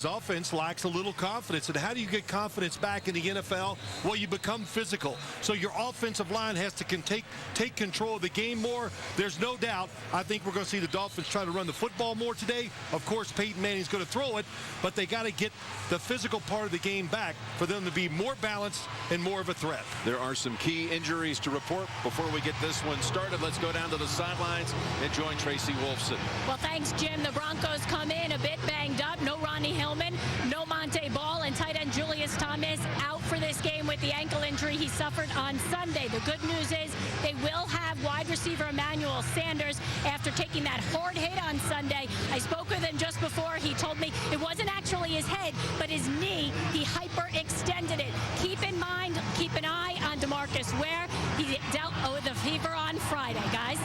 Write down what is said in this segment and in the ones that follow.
Offense lacks a little confidence. And how do you get confidence back in the NFL? Well, you become physical. So your offensive line has to take control of the game more. There's no doubt. I think we're going to see the Dolphins try to run the football more today. Of course, Peyton Manning's going to throw it, but they got to get the physical part of the game back for them to be more balanced and more of a threat. There are some key injuries to report before we get this one started. Let's go down to the sidelines and join Tracy Wolfson. Well, thanks, Jim. The Broncos come in a bit banged up. No Ronnie Hillman, no Monte Ball, and tight end Demaryius Thomas out for this game with the ankle injury he suffered on Sunday. The good news is they will have wide receiver Emmanuel Sanders after taking that hard hit on Sunday. I spoke with him just before. He told me it wasn't actually his head, but his knee. He hyperextended it. Keep in mind, keep an eye on DeMarcus Ware. He dealt with a fever on Friday, guys.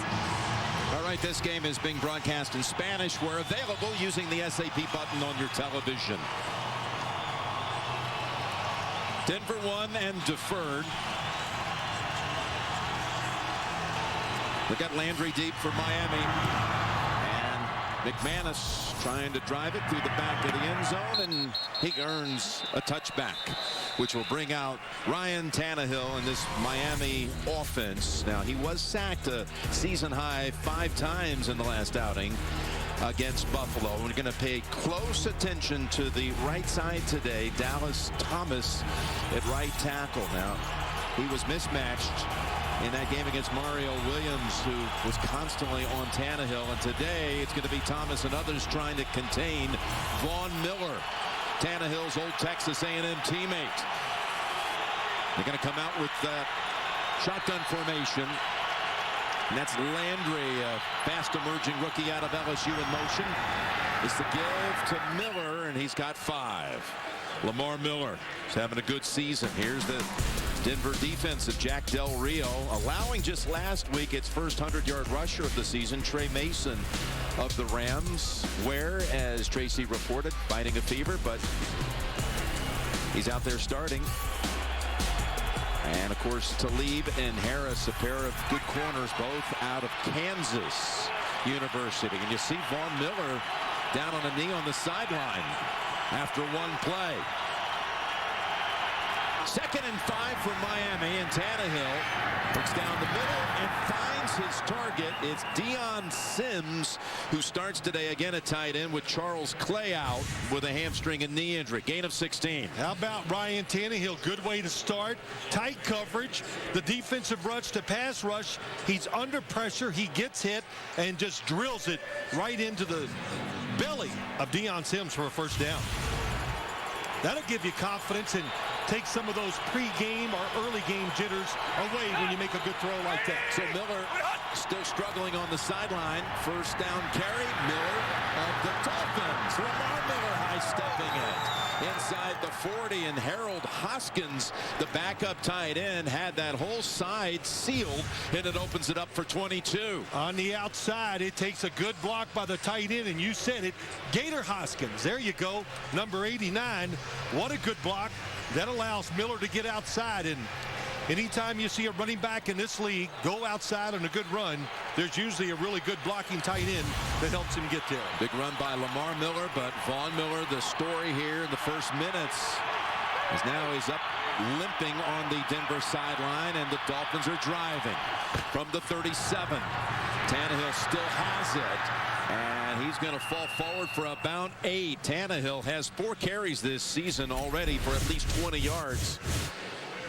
All right, this game is being broadcast in Spanish. We're available using the SAP button on your television. Denver won and deferred. They got Landry deep for Miami. And McManus trying to drive it through the back of the end zone, and he earns a touchback, which will bring out Ryan Tannehill in this Miami offense. Now, he was sacked a season-high 5 times in the last outing against Buffalo. We're going to pay close attention to the right side today. Demaryius Thomas at right tackle. Now, he was mismatched in that game against Mario Williams, who was constantly on Tannehill. And today, it's going to be Thomas and others trying to contain Von Miller, Tannehill's old Texas A&M teammate. They're going to come out with that shotgun formation. And that's Landry, a fast emerging rookie out of LSU in motion. It's the give to Miller, and he's got 5. Lamar Miller is having a good season. Here's the Denver defense of Jack Del Rio, allowing just last week its first 100-yard rusher of the season, Trey Mason of the Rams, where, as Tracy reported, fighting a fever, but he's out there starting. And, of course, Talib and Harris, a pair of good corners, both out of Kansas University. And you see Von Miller down on a knee on the sideline after one play. 2nd and 5 for Miami, and Tannehill looks down the middle and finds his target. It's Dion Sims, who starts today again at tight end with Charles Clay out with a hamstring and knee injury. Gain of 16. How about Ryan Tannehill? Good way to start. Tight coverage. The defensive rush to pass rush. He's under pressure. He gets hit and just drills it right into the belly of Dion Sims for a first down. That'll give you confidence and take some of those pre-game or early game jitters away when you make a good throw like that. So Miller still struggling on the sideline. First down carry. Miller of the Dolphins. Lamar Miller high-stepping it inside the 40, and Harold Hoskins, the backup tight end, had that whole side sealed, and it opens it up for 22. On the outside, it takes a good block by the tight end, and you said it, Gator Hoskins. There you go, number 89. What a good block. That allows Miller to get outside, and anytime you see a running back in this league go outside on a good run, there's usually a really good blocking tight end that helps him get there. Big run by Lamar Miller, but Von Miller, the story here in the first minutes, is now he's up limping on the Denver sideline, and the Dolphins are driving from the 37. Tannehill still has it, and he's going to fall forward for about 8. Tannehill has 4 carries this season already for at least 20 yards.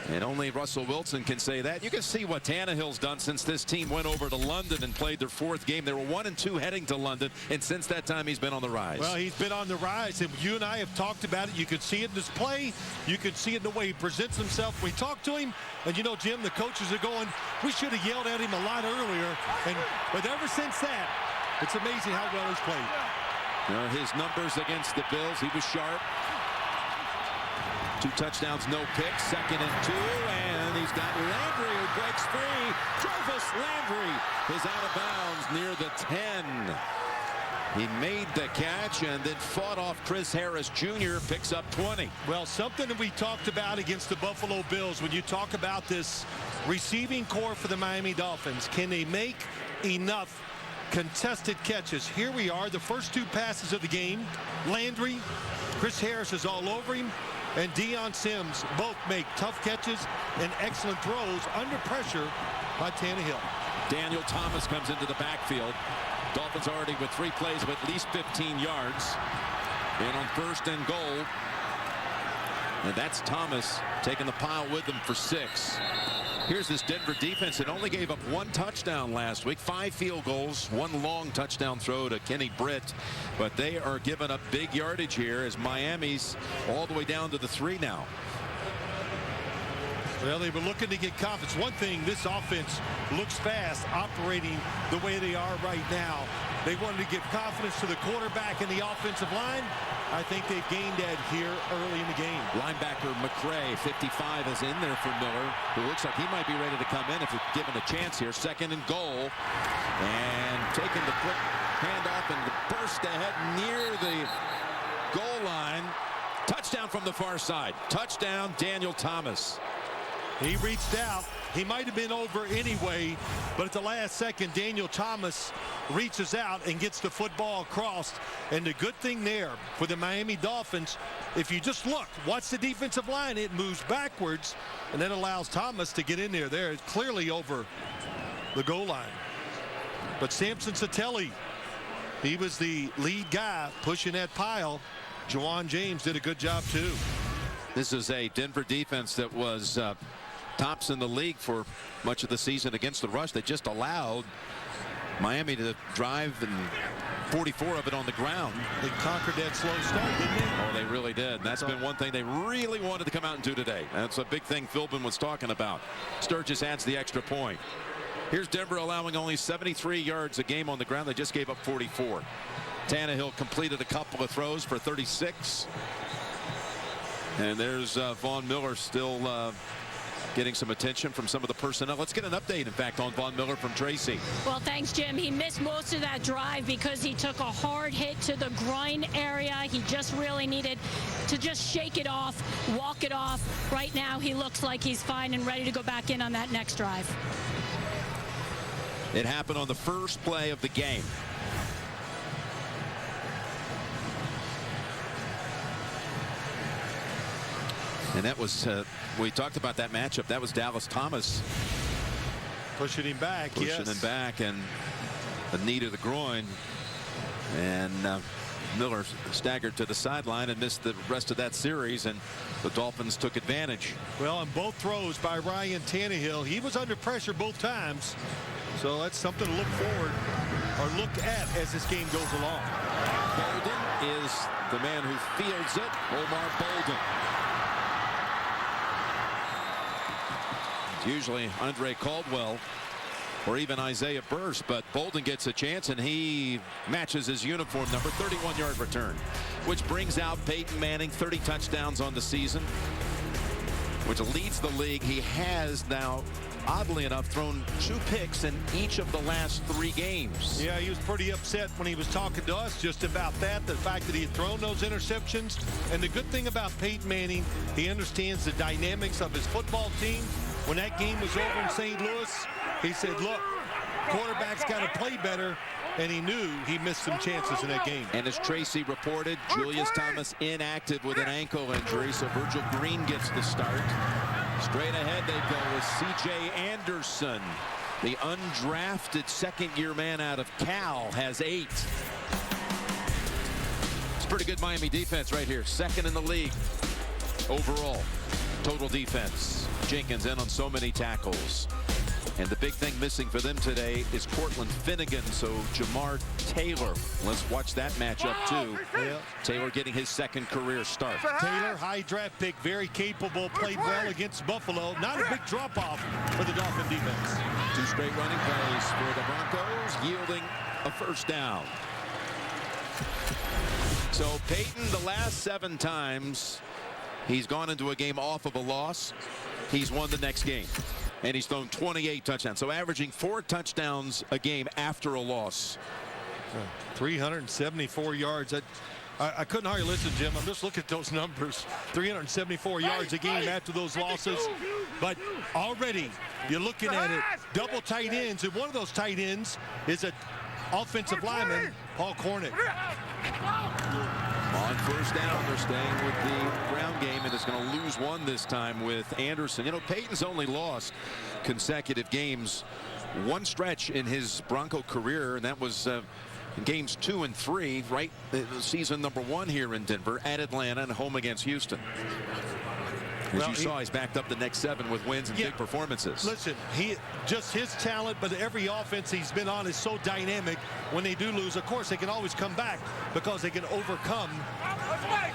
And only Russell Wilson can say that. You can see what Tannehill's done since this team went over to London and played their 4th game. They were 1-2 heading to London, and since that time he's been on the rise. Well, he's been on the rise, and you and I have talked about it. You could see it in his play. You could see it in the way he presents himself. We talked to him, and you know, Jim, the coaches are going, we should have yelled at him a lot earlier. But ever since that, it's amazing how well he's played. His numbers against the Bills, he was sharp. 2 touchdowns, no picks, 2nd and 2, and he's got Landry who breaks free. Jarvis Landry is out of bounds near the 10. He made the catch and then fought off Chris Harris Jr., picks up 20. Well, something that we talked about against the Buffalo Bills, when you talk about this receiving core for the Miami Dolphins, can they make enough contested catches? Here we are, the first 2 passes of the game. Landry Chris Harris is all over him, and Deion Sims both make tough catches and excellent throws under pressure by Tannehill. Daniel Thomas comes into the backfield. Dolphins already with 3 plays of at least 15 yards. And on 1st and goal. And that's Thomas taking the pile with him for 6. Here's this Denver defense that only gave up 1 touchdown last week, 5 field goals, 1 long touchdown throw to Kenny Britt. But they are giving up big yardage here as Miami's all the way down to the 3 now. Well, they were looking to get confidence. One thing, this offense looks fast, operating the way they are right now. They wanted to give confidence to the quarterback and the offensive line. I think they've gained that here early in the game. Linebacker McCray, 55, is in there for Miller, who looks like he might be ready to come in if it's given a chance here. 2nd and goal. And taking the quick handoff and the burst ahead near the goal line. Touchdown from the far side. Touchdown, Daniel Thomas. He reached out. He might have been over anyway, but at the last second, Daniel Thomas reaches out and gets the football across. And the good thing there for the Miami Dolphins, if you just look, watch the defensive line, it moves backwards, and that allows Thomas to get in there. There, it's clearly over the goal line. But Samson Satelli, he was the lead guy pushing that pile. Juwan James did a good job too. This is a Denver defense that was tops in the league for much of the season against the rush. They just allowed Miami to drive, and 44 of it on the ground. They conquered that slow start, didn't they? Oh, they really did. That's been one thing they really wanted to come out and do today. That's a big thing Philbin was talking about. Sturgis adds the extra point. Here's Denver allowing only 73 yards a game on the ground. They just gave up 44. Tannehill completed a couple of throws for 36. And there's Von Miller still getting some attention from some of the personnel. Let's get an update, in fact, on Von Miller from Tracy. Well, thanks, Jim. He missed most of that drive because he took a hard hit to the groin area. He just really needed to just shake it off, walk it off. Right now, he looks like he's fine and ready to go back in on that next drive. It happened on the first play of the game. And that was, we talked about that matchup. That was Dallas Thomas. Pushing him back, Pushing him back, and a knee to the groin. And Miller staggered to the sideline and missed the rest of that series, and the Dolphins took advantage. Well, on both throws by Ryan Tannehill, he was under pressure both times. So that's something to look forward or look at as this game goes along. Bolden is the man who fields it. Omar Bolden. Usually Andre Caldwell or even Isaiah Burst, but Bolden gets a chance and he matches his uniform number. 31-yard return, which brings out Peyton Manning, 30 touchdowns on the season, which leads the league. He has now, oddly enough, thrown 2 picks in each of the last 3 games. Yeah, he was pretty upset when he was talking to us just about that, the fact that he had thrown those interceptions. And the good thing about Peyton Manning, he understands the dynamics of his football team. When that game was over in St. Louis, he said, look, quarterback's got to play better, and he knew he missed some chances in that game. And as Tracy reported, Julius Thomas inactive with an ankle injury, so Virgil Green gets the start. Straight ahead they go with C.J. Anderson. The undrafted second-year man out of Cal has 8. It's a pretty good Miami defense right here. 2nd in the league overall. Total defense. Jenkins in on so many tackles. And the big thing missing for them today is Cortland Finnegan, so Jamar Taylor. Let's watch that matchup too. Yeah. Taylor getting his 2nd career start. Taylor, high draft pick, very capable, played well against Buffalo. Not a big drop-off for the Dolphin defense. 2 straight running plays for the Broncos, yielding a first down. So Peyton, the last 7 times he's gone into a game off of a loss, he's won the next game. And he's thrown 28 touchdowns. So averaging 4 touchdowns a game after a loss. 374 yards. I couldn't hardly listen, Jim. I'm just looking at those numbers. 374 yards a game after those losses. But already, you're looking at it, double tight ends. And one of those tight ends is an offensive lineman, Paul Cornick. On first down. They're staying with the ground game, and it's going to lose one this time with Anderson. You know, Peyton's only lost consecutive games one stretch in his Bronco career, and that was in games 2 and 3, right? Season number 1 here in Denver, at Atlanta, and home against Houston. As you saw, he's backed up the next 7 with wins and big performances. Listen, just his talent, but every offense he's been on is so dynamic. When they do lose, of course, they can always come back because they can overcome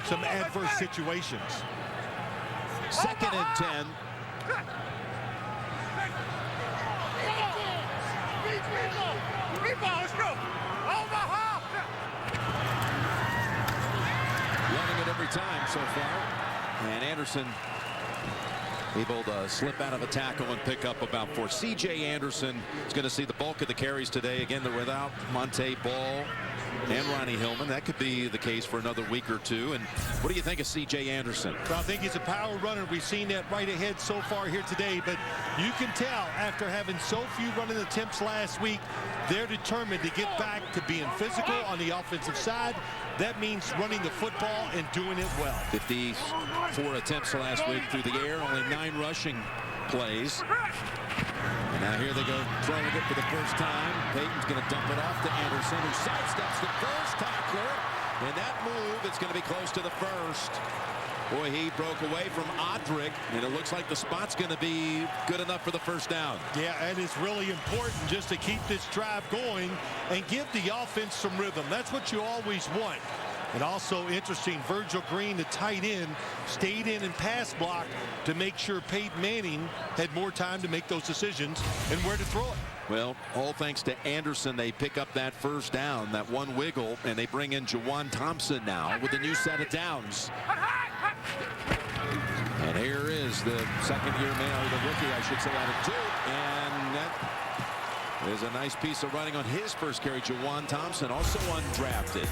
some adverse situations. 2nd and 10. Running it every time so far. And Anderson able to slip out of a tackle and pick up about 4. C.J. Anderson is going to see the bulk of the carries today. Again, they're without Monte Ball and Ronnie Hillman. That could be the case for another week or 2. And what do you think of C.J. Anderson? Well, I think he's a power runner. We've seen that right ahead so far here today. But you can tell after having so few running attempts last week, they're determined to get back to being physical on the offensive side. That means running the football and doing it well. 54 attempts last week through the air, only 9 rushing plays. And now here they go throwing it for the first time. Peyton's going to dump it off to Anderson, who sidesteps the first tackler. And that move is going to be close to the first. Boy, he broke away from Odrick, and it looks like the spot's going to be good enough for the first down. Yeah, and it's really important just to keep this drive going and give the offense some rhythm. That's what you always want. And also interesting, Virgil Green, the tight end, stayed in and pass block to make sure Peyton Manning had more time to make those decisions and where to throw it. Well, all thanks to Anderson, they pick up that first down, that one wiggle, and they bring in Juwan Thompson now with a new set of downs. And here is the second-year man, or the rookie, I should say, out of Duke. And that is a nice piece of running on his first carry. Juwan Thompson, also undrafted.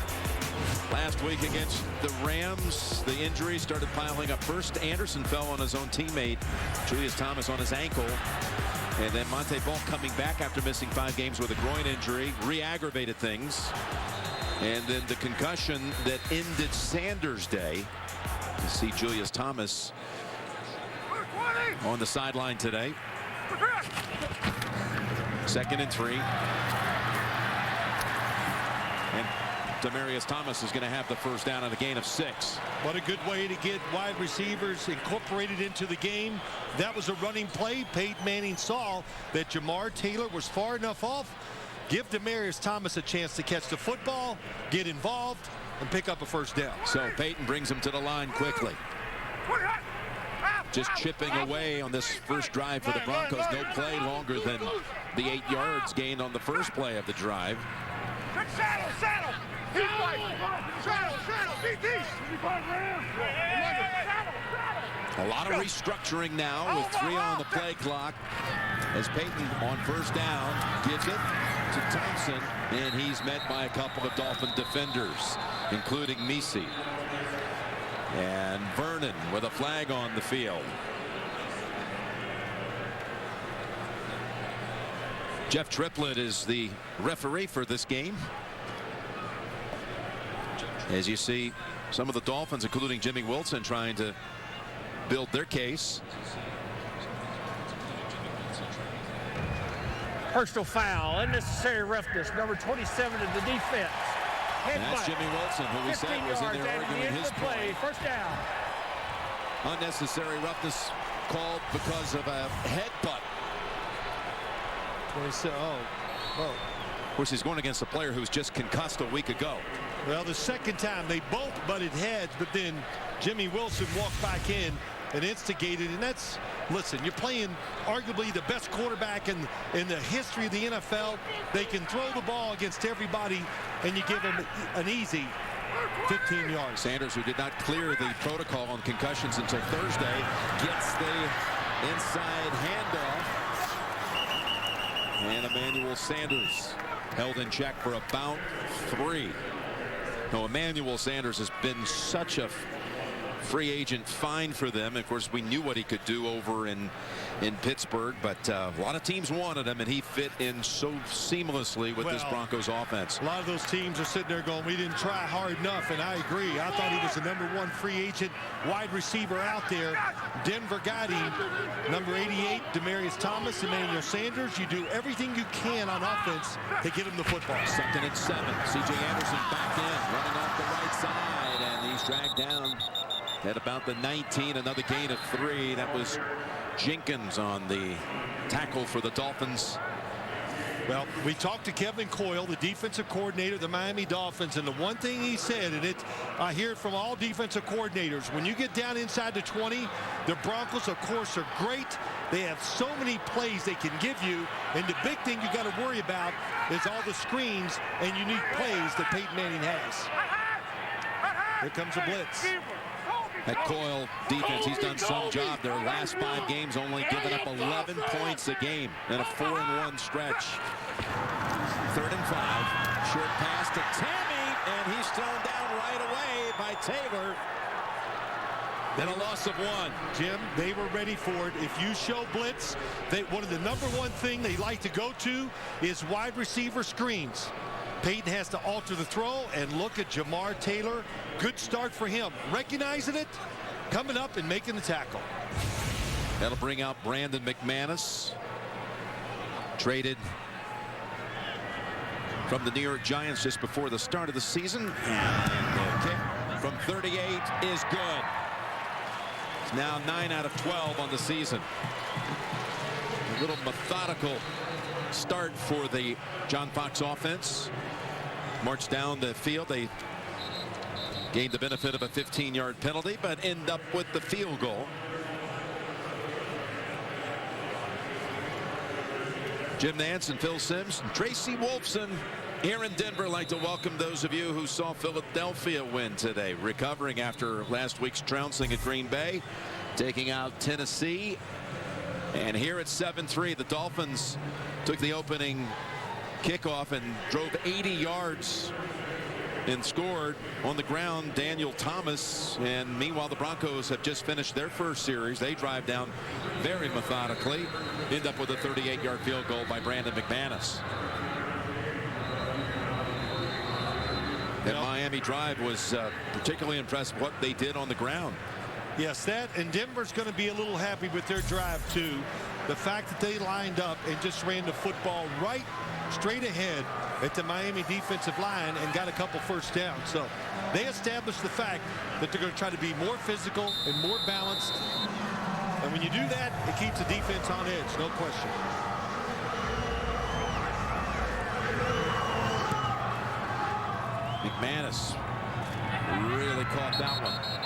Last week against the Rams, the injuries started piling up. First, Anderson fell on his own teammate, Demaryius Thomas, on his ankle. And then Monte Ball coming back after missing 5 games with a groin injury, re-aggravated things. And then the concussion that ended Sanders' day. You see Demaryius Thomas on the sideline today. 2nd and 3. And Demaryius Thomas is going to have the first down on a gain of 6. What a good way to get wide receivers incorporated into the game. That was a running play. Peyton Manning saw that Jamar Taylor was far enough off. Give Demaryius Thomas a chance to catch the football, get involved, and pick up a first down. So Peyton brings him to the line quickly. Just chipping away on this first drive for the Broncos. No play longer than the 8 yards gained on the first play of the drive. A lot of restructuring now with 3 on the play clock as Peyton on first down gives it to Thompson, and he's met by a couple of Dolphin defenders, including Misi. And Vernon with a flag on the field. Jeff Triplett is the referee for this game. As you see, some of the Dolphins, including Jimmy Wilson, trying to build their case. Personal foul, unnecessary roughness, number 27 of the defense. That's Jimmy Wilson, who we said was in there arguing his play. First down. Unnecessary roughness called because of a headbutt. Of course, he's going against a player who's just concussed a week ago. Well, the second time they both butted heads, but then Jimmy Wilson walked back in and instigated. And that's, listen, you're playing arguably the best quarterback in the history of the NFL. They can throw the ball against everybody, and you give them an easy 15 yards. Sanders, who did not clear the protocol on concussions until Thursday, gets the inside handoff. And Emmanuel Sanders held in check for about 3. No, Emmanuel Sanders has been such a free agent fine for them. Of course, we knew what he could do over in Pittsburgh, but a lot of teams wanted him, and he fit in so seamlessly with this Broncos offense. A lot of those teams are sitting there going, we didn't try hard enough, and I agree. I thought he was the #1 free agent wide receiver out there. Denver got him. Number 88, Demaryius Thomas, Emmanuel Sanders. You do everything you can on offense to get him the football. 2nd and 7. C.J. Anderson back in, running off the right side, and he's dragged down at about the 19. Another gain of 3. That was Jenkins on the tackle for the Dolphins. Well, we talked to Kevin Coyle, the defensive coordinator of the Miami Dolphins, and the one thing he said, and I hear it from all defensive coordinators, when you get down inside the 20, the Broncos, of course, are great. They have so many plays they can give you, and the big thing you got to worry about is all the screens and unique plays that Peyton Manning has. Here comes a blitz. That Coyle defense, he's done some job. Their last 5 games only giving up 11 points a game in a 4-1 stretch. 3rd and 5. Short pass to Tammy, and he's thrown down right away by Taylor. Then a loss of 1. Jim, they were ready for it. If you show blitz, one of the #1 thing they like to go to is wide receiver screens. Peyton has to alter the throw, and look at Jamar Taylor. Good start for him. Recognizing it, coming up and making the tackle. That'll bring out Brandon McManus. Traded from the New York Giants just before the start of the season. And the kick from 38 is good. It's now 9 out of 12 on the season. A little methodical start for the John Fox offense. March down the field. They gained the benefit of a 15-yard penalty, but end up with the field goal. Jim Nance and Phil Simms and Tracy Wolfson here in Denver. I'd like to welcome those of you who saw Philadelphia win today, recovering after last week's trouncing at Green Bay, taking out Tennessee. And here at 7-3, the Dolphins took the opening kickoff and drove 80 yards and scored on the ground. Daniel Thomas. And meanwhile, the Broncos have just finished their first series. They drive down very methodically, end up with a 38-yard field goal by Brandon McManus. That Miami drive was particularly impressed with what they did on the ground. Yes, that, and Denver's going to be a little happy with their drive too. The fact that they lined up and just ran the football right straight ahead at the Miami defensive line and got a couple first downs. So they established the fact that they're going to try to be more physical and more balanced. And when you do that, it keeps the defense on edge, no question. McManus really caught that one.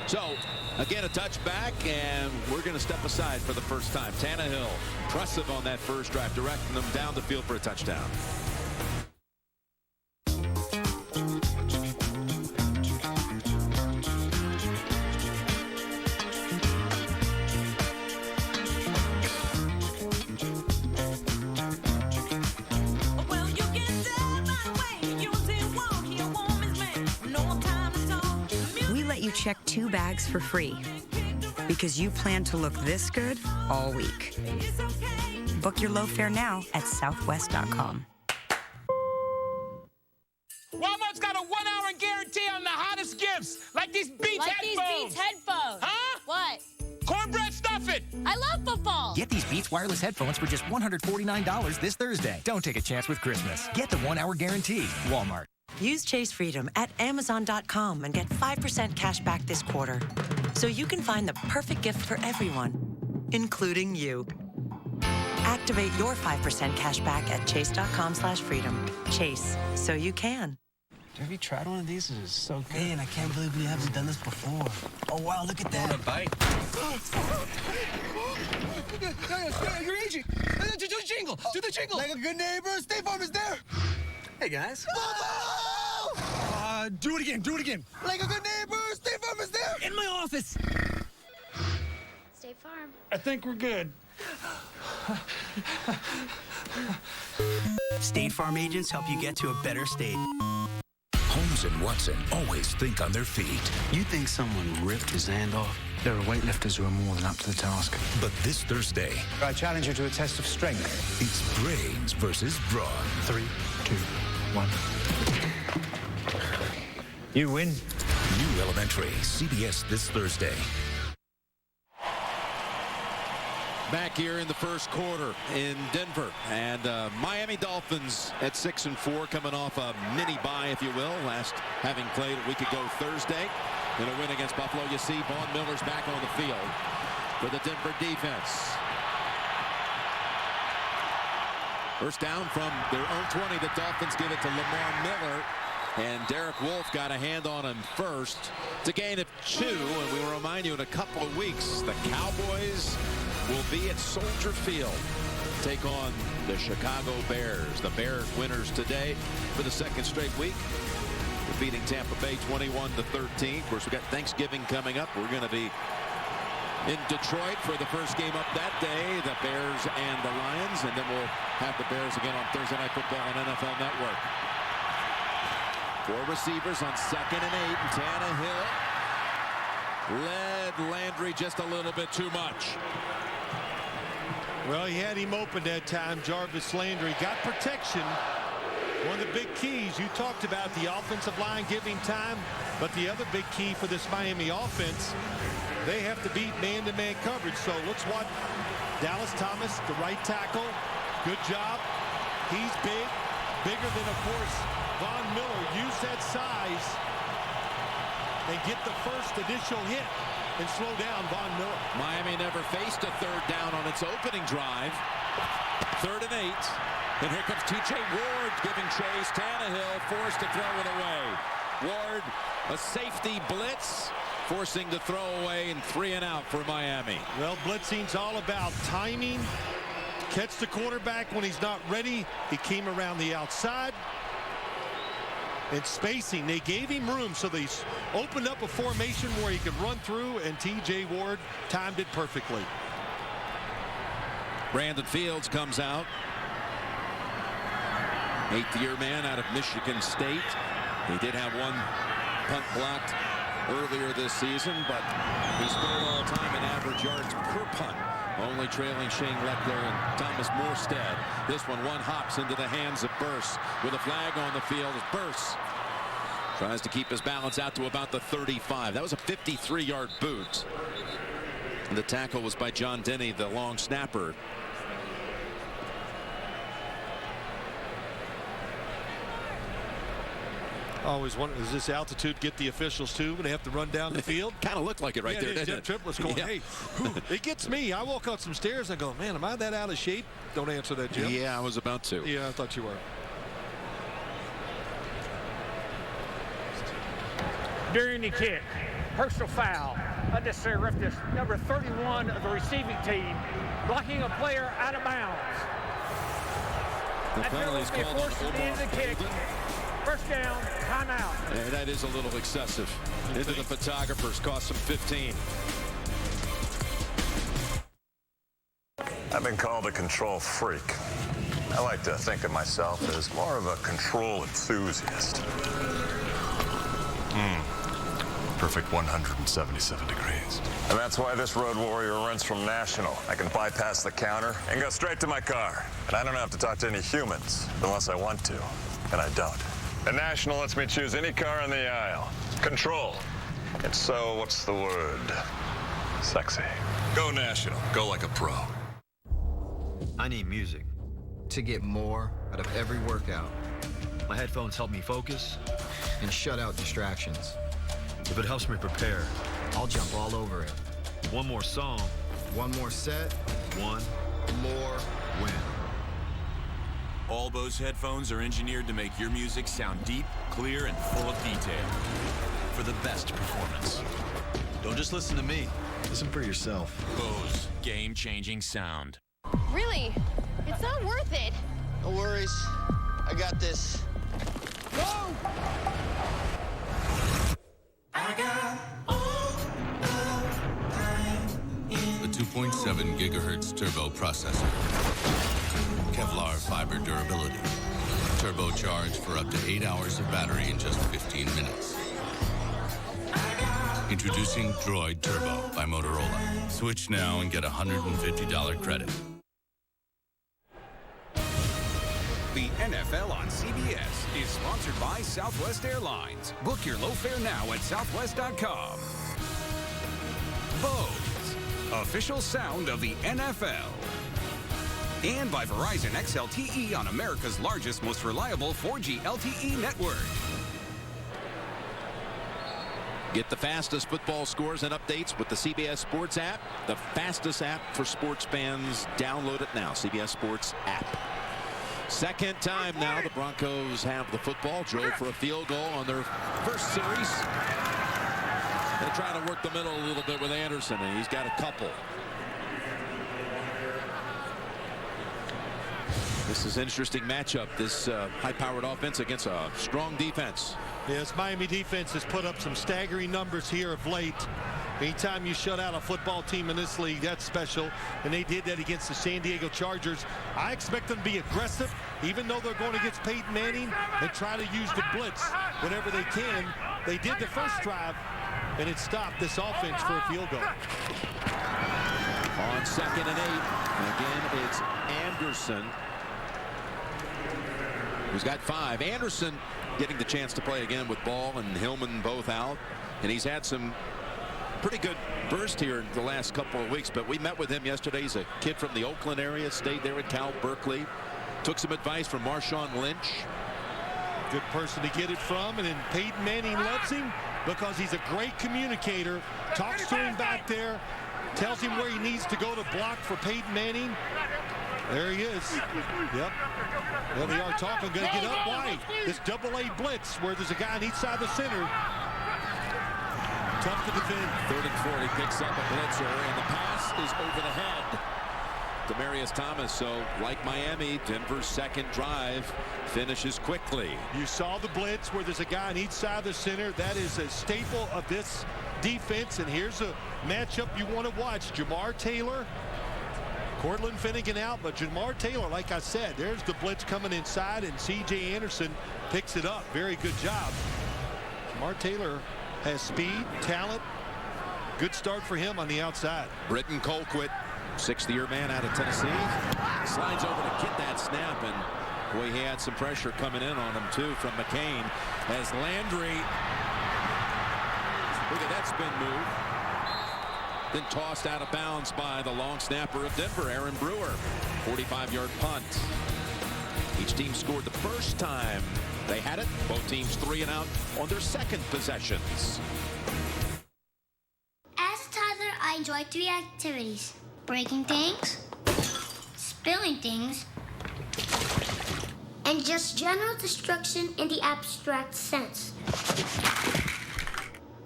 So, again, a touchback, and we're going to step aside for the first time. Tannehill, impressive on that first drive, directing them down the field for a touchdown. Check 2 bags for free because you plan to look this good all week. Book your low fare now at southwest.com. Walmart's got a 1-hour guarantee on the hottest gifts, like these Beats headphones. Huh? What? Cornbread stuffing. I love football. Get these Beats wireless headphones for just $149 this Thursday. Don't take a chance with Christmas. Get the 1-hour guarantee. Walmart. Use Chase Freedom at Amazon.com and get 5% cash back this quarter, so you can find the perfect gift for everyone, including you. Activate your 5% cash back at chase.com/freedom. Chase, so you can. Have you tried one of these? This is so good. Man, I can't believe we haven't done this before. Oh, wow, look at that. Want a bite? You're aging. Do the jingle. Do the jingle. Like a good neighbor, State Farm is there. Hey, guys. Do it again. Do it again. Like a good neighbor, State Farm is there. In my office. State Farm. I think we're good. State Farm agents help you get to a better state. Homes Jones and Watson always think on their feet. You think someone ripped his hand off? There are weightlifters who are more than up to the task. But this Thursday, I challenge you to a test of strength. it's brains versus brawn. 3, 2, 1. You win. New Elementary, CBS this Thursday. Back here in the first quarter in Denver, and Miami Dolphins at 6-4, coming off a mini bye, if you will, last having played a week ago Thursday in a win against Buffalo. You see Von Miller's back on the field for the Denver defense. First down from their own 20. The Dolphins give it to Lamar Miller, and Derek Wolfe got a hand on him first. It's a gain of 2, and we will remind you in a couple of weeks, the Cowboys will be at Soldier Field, take on the Chicago Bears. The Bears winners today for the second straight week, defeating Tampa Bay 21-13. Of course, we've got Thanksgiving coming up. We're going to be in Detroit for the first game up that day, the Bears and the Lions, and then we'll have the Bears again on Thursday Night Football on NFL Network. 4 receivers on 2nd and 8, and Tannehill led Landry just a little bit too much. Well, he had him open that time. Jarvis Landry got protection. One of the big keys you talked about, the offensive line giving time, but the other big key for this Miami offense, they have to beat man-to-man coverage. So let's watch Demaryius Thomas, the right tackle. Good job. He's big, bigger than, of course, Von Miller. Use that size and get the first initial hit and slow down Von Miller. Miami never faced a third down on its opening drive. 3rd and 8. And here comes T.J. Ward giving chase. Tannehill forced to throw it away. Ward, a safety blitz, forcing the throw away, and 3 and out for Miami. Well, blitzing's all about timing. Catch the quarterback when he's not ready. He came around the outside. And spacing, they gave him room, so they opened up a formation where he could run through, and T.J. Ward timed it perfectly. Brandon Fields comes out. 8th-year man out of Michigan State. He did have 1 punt blocked earlier this season, but he's third all-time in average yards per punt, only trailing Shane Leckler and Thomas Morstead. This one hops into the hands of Burse with a flag on the field as Burse tries to keep his balance out to about the 35. That was a 53-yard boot. And the tackle was by John Denny, the long snapper. Always wonder, does this altitude get the officials too when they have to run down the field? Kind of looked like it right there, didn't Jim it? Triplett going, Yeah. hey, it gets me. I walk up some stairs and go, man, am I that out of shape? Don't answer that, Jim. Yeah, I was about to. Yeah, I thought you were. During the kick, personal foul, unnecessary roughness, number 31 of the receiving team, blocking a player out of bounds. The penalty is called on Omar Golden. First down, timeout. Yeah, that is a little excessive. Into the photographers, cost them 15. I've been called a control freak. I like to think of myself as more of a control enthusiast. Perfect 177 degrees. And that's why this road warrior runs from National. I can bypass the counter and go straight to my car. And I don't have to talk to any humans unless I want to. And I don't. And National lets me choose any car on the aisle. Control. And so, what's the word? Sexy. Go National. Go like a pro. I need music to get more out of every workout. My headphones help me focus and shut out distractions. If it helps me prepare, I'll jump all over it. One more song, one more set, one more win. All Bose headphones are engineered to make your music sound deep, clear, and full of detail. For the best performance. Don't just listen to me. Listen for yourself. Bose, game-changing sound. Really? It's not worth it. No worries. I got this. Go! I got all the time in the 2.7 gigahertz turbo processor. Kevlar fiber durability. turbocharged for up to 8 hours of battery in just 15 minutes. Introducing Droid Turbo by Motorola. Switch now and get a $150 credit. The NFL on CBS is sponsored by Southwest Airlines. Book your low fare now at southwest.com. Bose, official sound of the NFL. And by Verizon XLTE on America's largest, most reliable 4G LTE network. Get the fastest football scores and updates with the CBS Sports app, the fastest app for sports fans. Download it now, CBS Sports app. Second time now the Broncos have the football. Drove for a field goal on their first series. They try to work the middle a little bit with Anderson, and he's got a couple. This is an interesting matchup, this high-powered offense against a strong defense. Yes, Miami defense has put up some staggering numbers here of late. Anytime you shut out a football team in this league, that's special. And they did that against the San Diego Chargers. I expect them to be aggressive, even though they're going against Peyton Manning, and try to use the blitz whenever they can. They did the first drive, and it stopped this offense for a field goal. On 2nd and 8, again, it's Anderson, who's got 5. Anderson getting the chance to play again with Ball and Hillman both out. And he's had some pretty good burst here in the last couple of weeks. But we met with him yesterday. He's a kid from the Oakland area, stayed there at Cal Berkeley. Took some advice from Marshawn Lynch. Good person to get it from. And then Peyton Manning loves him because he's a great communicator. Talks to him back there. Tells him where he needs to go to block for Peyton Manning. There he is. Yep. Well, they are talking. Going to get up wide. This double-A blitz where there's a guy on each side of the center. Tough to defend. 3rd and 4. He picks up a blitzer, and the pass is over the head. Demaryius Thomas. So, like Miami, Denver's second drive finishes quickly. You saw the blitz where there's a guy on each side of the center. That is a staple of this defense. And here's a matchup you want to watch. Jamar Taylor. Cortland Finnegan out, but Jamar Taylor, like I said, there's the blitz coming inside, and C.J. Anderson picks it up. Very good job. Jamar Taylor has speed, talent. Good start for him on the outside. Britton Colquitt, 6th-year man out of Tennessee, slides over to get that snap, and boy, he had some pressure coming in on him too from McCain as Landry. Look at that spin move. Then tossed out of bounds by the long snapper of Denver, Aaron Brewer. 45-yard punt. Each team scored the first time they had it. Both teams 3 and out on their second possessions. As a toddler, I enjoyed 3 activities: breaking things, spilling things, and just general destruction in the abstract sense.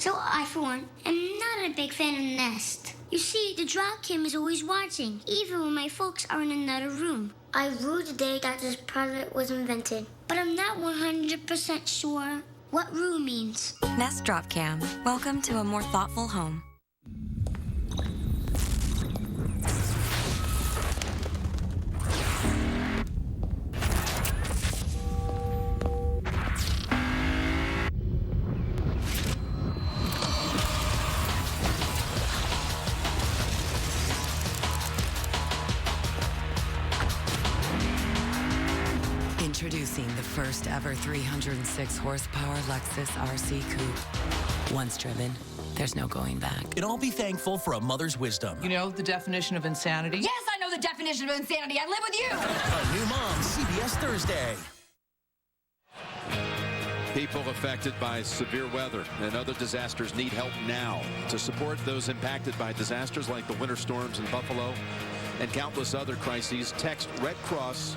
So I, for one, am not a big fan of the nest. You see, the drop cam is always watching, even when my folks are in another room. I ruled the day that this product was invented, but I'm not 100% sure what rule means. Nest Drop Cam. Welcome to a more thoughtful home. Introducing the first ever 306 horsepower Lexus RC Coupe. Once driven, there's no going back. And I'll be thankful for a mother's wisdom. You know the definition of insanity? Yes, I know the definition of insanity. I live with you. A new mom, CBS Thursday. People affected by severe weather and other disasters need help now. To support those impacted by disasters like the winter storms in Buffalo and countless other crises, text Red Cross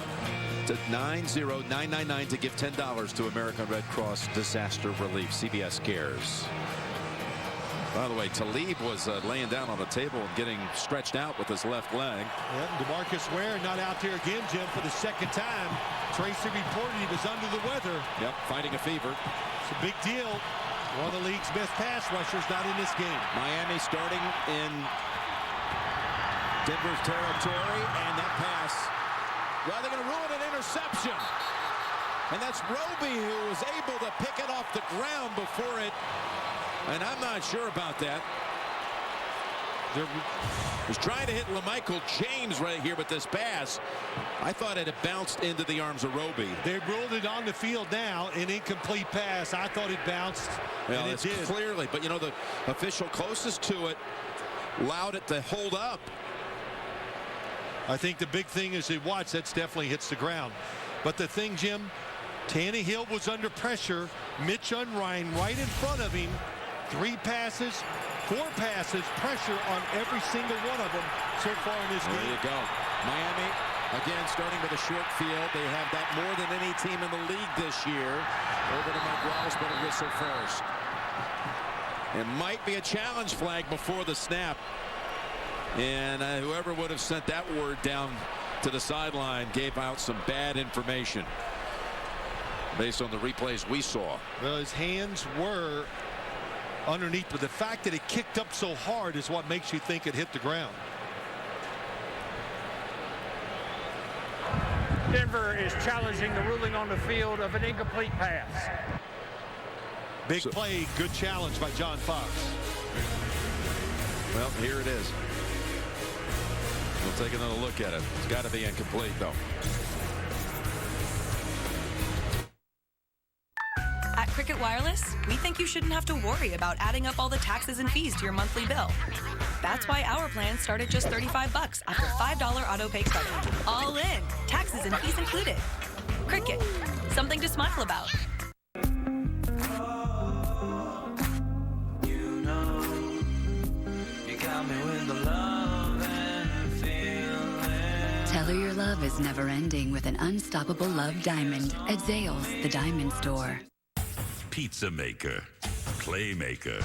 to 90999 to give $10 to American Red Cross Disaster Relief. CBS Cares. By the way, Talib was laying down on the table and getting stretched out with his left leg. Yeah, DeMarcus Ware not out there again, Jim, for the second time. Tracy reported he was under the weather. Yep, fighting a fever. It's a big deal. One of the league's best pass rushers not in this game. Miami starting in Denver's territory, and that pass, well, they're going to rule it an interception. And that's Roby who was able to pick it off the ground before it. And I'm not sure about that. Was trying to hit LaMichael James right here with this pass. I thought it had bounced into the arms of Roby. They ruled it on the field now, an incomplete pass. I thought it bounced, well, and it did. Clearly, but you know, the official closest to it allowed it to hold up. I think the big thing is that watch, that's definitely hits the ground. But the thing, Jim, Tannehill was under pressure. Mitch Unrein right in front of him. 3 passes, 4 passes, pressure on every single one of them so far in this game. There you go. Miami, again, starting with a short field. They have that more than any team in the league this year. Over to Mike Wallace, but a whistle first. It might be a challenge flag before the snap. And whoever would have sent that word down to the sideline gave out some bad information based on the replays we saw. Well, his hands were underneath, but the fact that it kicked up so hard is what makes you think it hit the ground. Denver is challenging the ruling on the field of an incomplete pass. Big play, good challenge by John Fox. Well, here it is. We'll take another look at it. It's got to be incomplete, though. At Cricket Wireless, we think you shouldn't have to worry about adding up all the taxes and fees to your monthly bill. That's why our plans start at just $35 after $5 auto pay credit. All in, taxes and fees included. Cricket, something to smile about. You know, you got me with the love and feeling. Tell her your love is never ending with an unstoppable love diamond at Zales, the diamond store. Pizza maker, clay maker.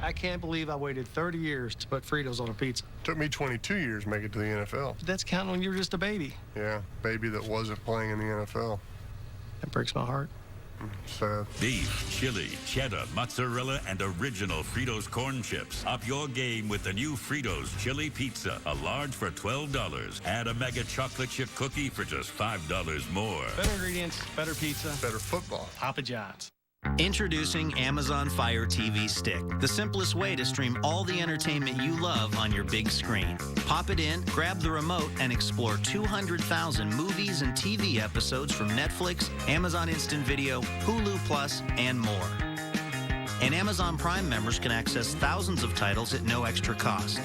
I can't believe I waited 30 years to put Fritos on a pizza. Took me 22 years to make it to the NFL. That's counting when you were just a baby. Yeah, baby that wasn't playing in the NFL. That breaks my heart. Sad. Beef, chili, cheddar, mozzarella, and original Fritos corn chips. Up your game with the new Fritos Chili Pizza. A large for $12. Add a mega chocolate chip cookie for just $5 more. Better ingredients, better pizza, better football. Papa John's. Introducing Amazon Fire TV Stick, the simplest way to stream all the entertainment you love on your big screen. Pop it in, grab the remote, and explore 200,000 movies and TV episodes from Netflix, Amazon Instant Video, Hulu Plus, and more. And Amazon Prime members can access thousands of titles at no extra cost.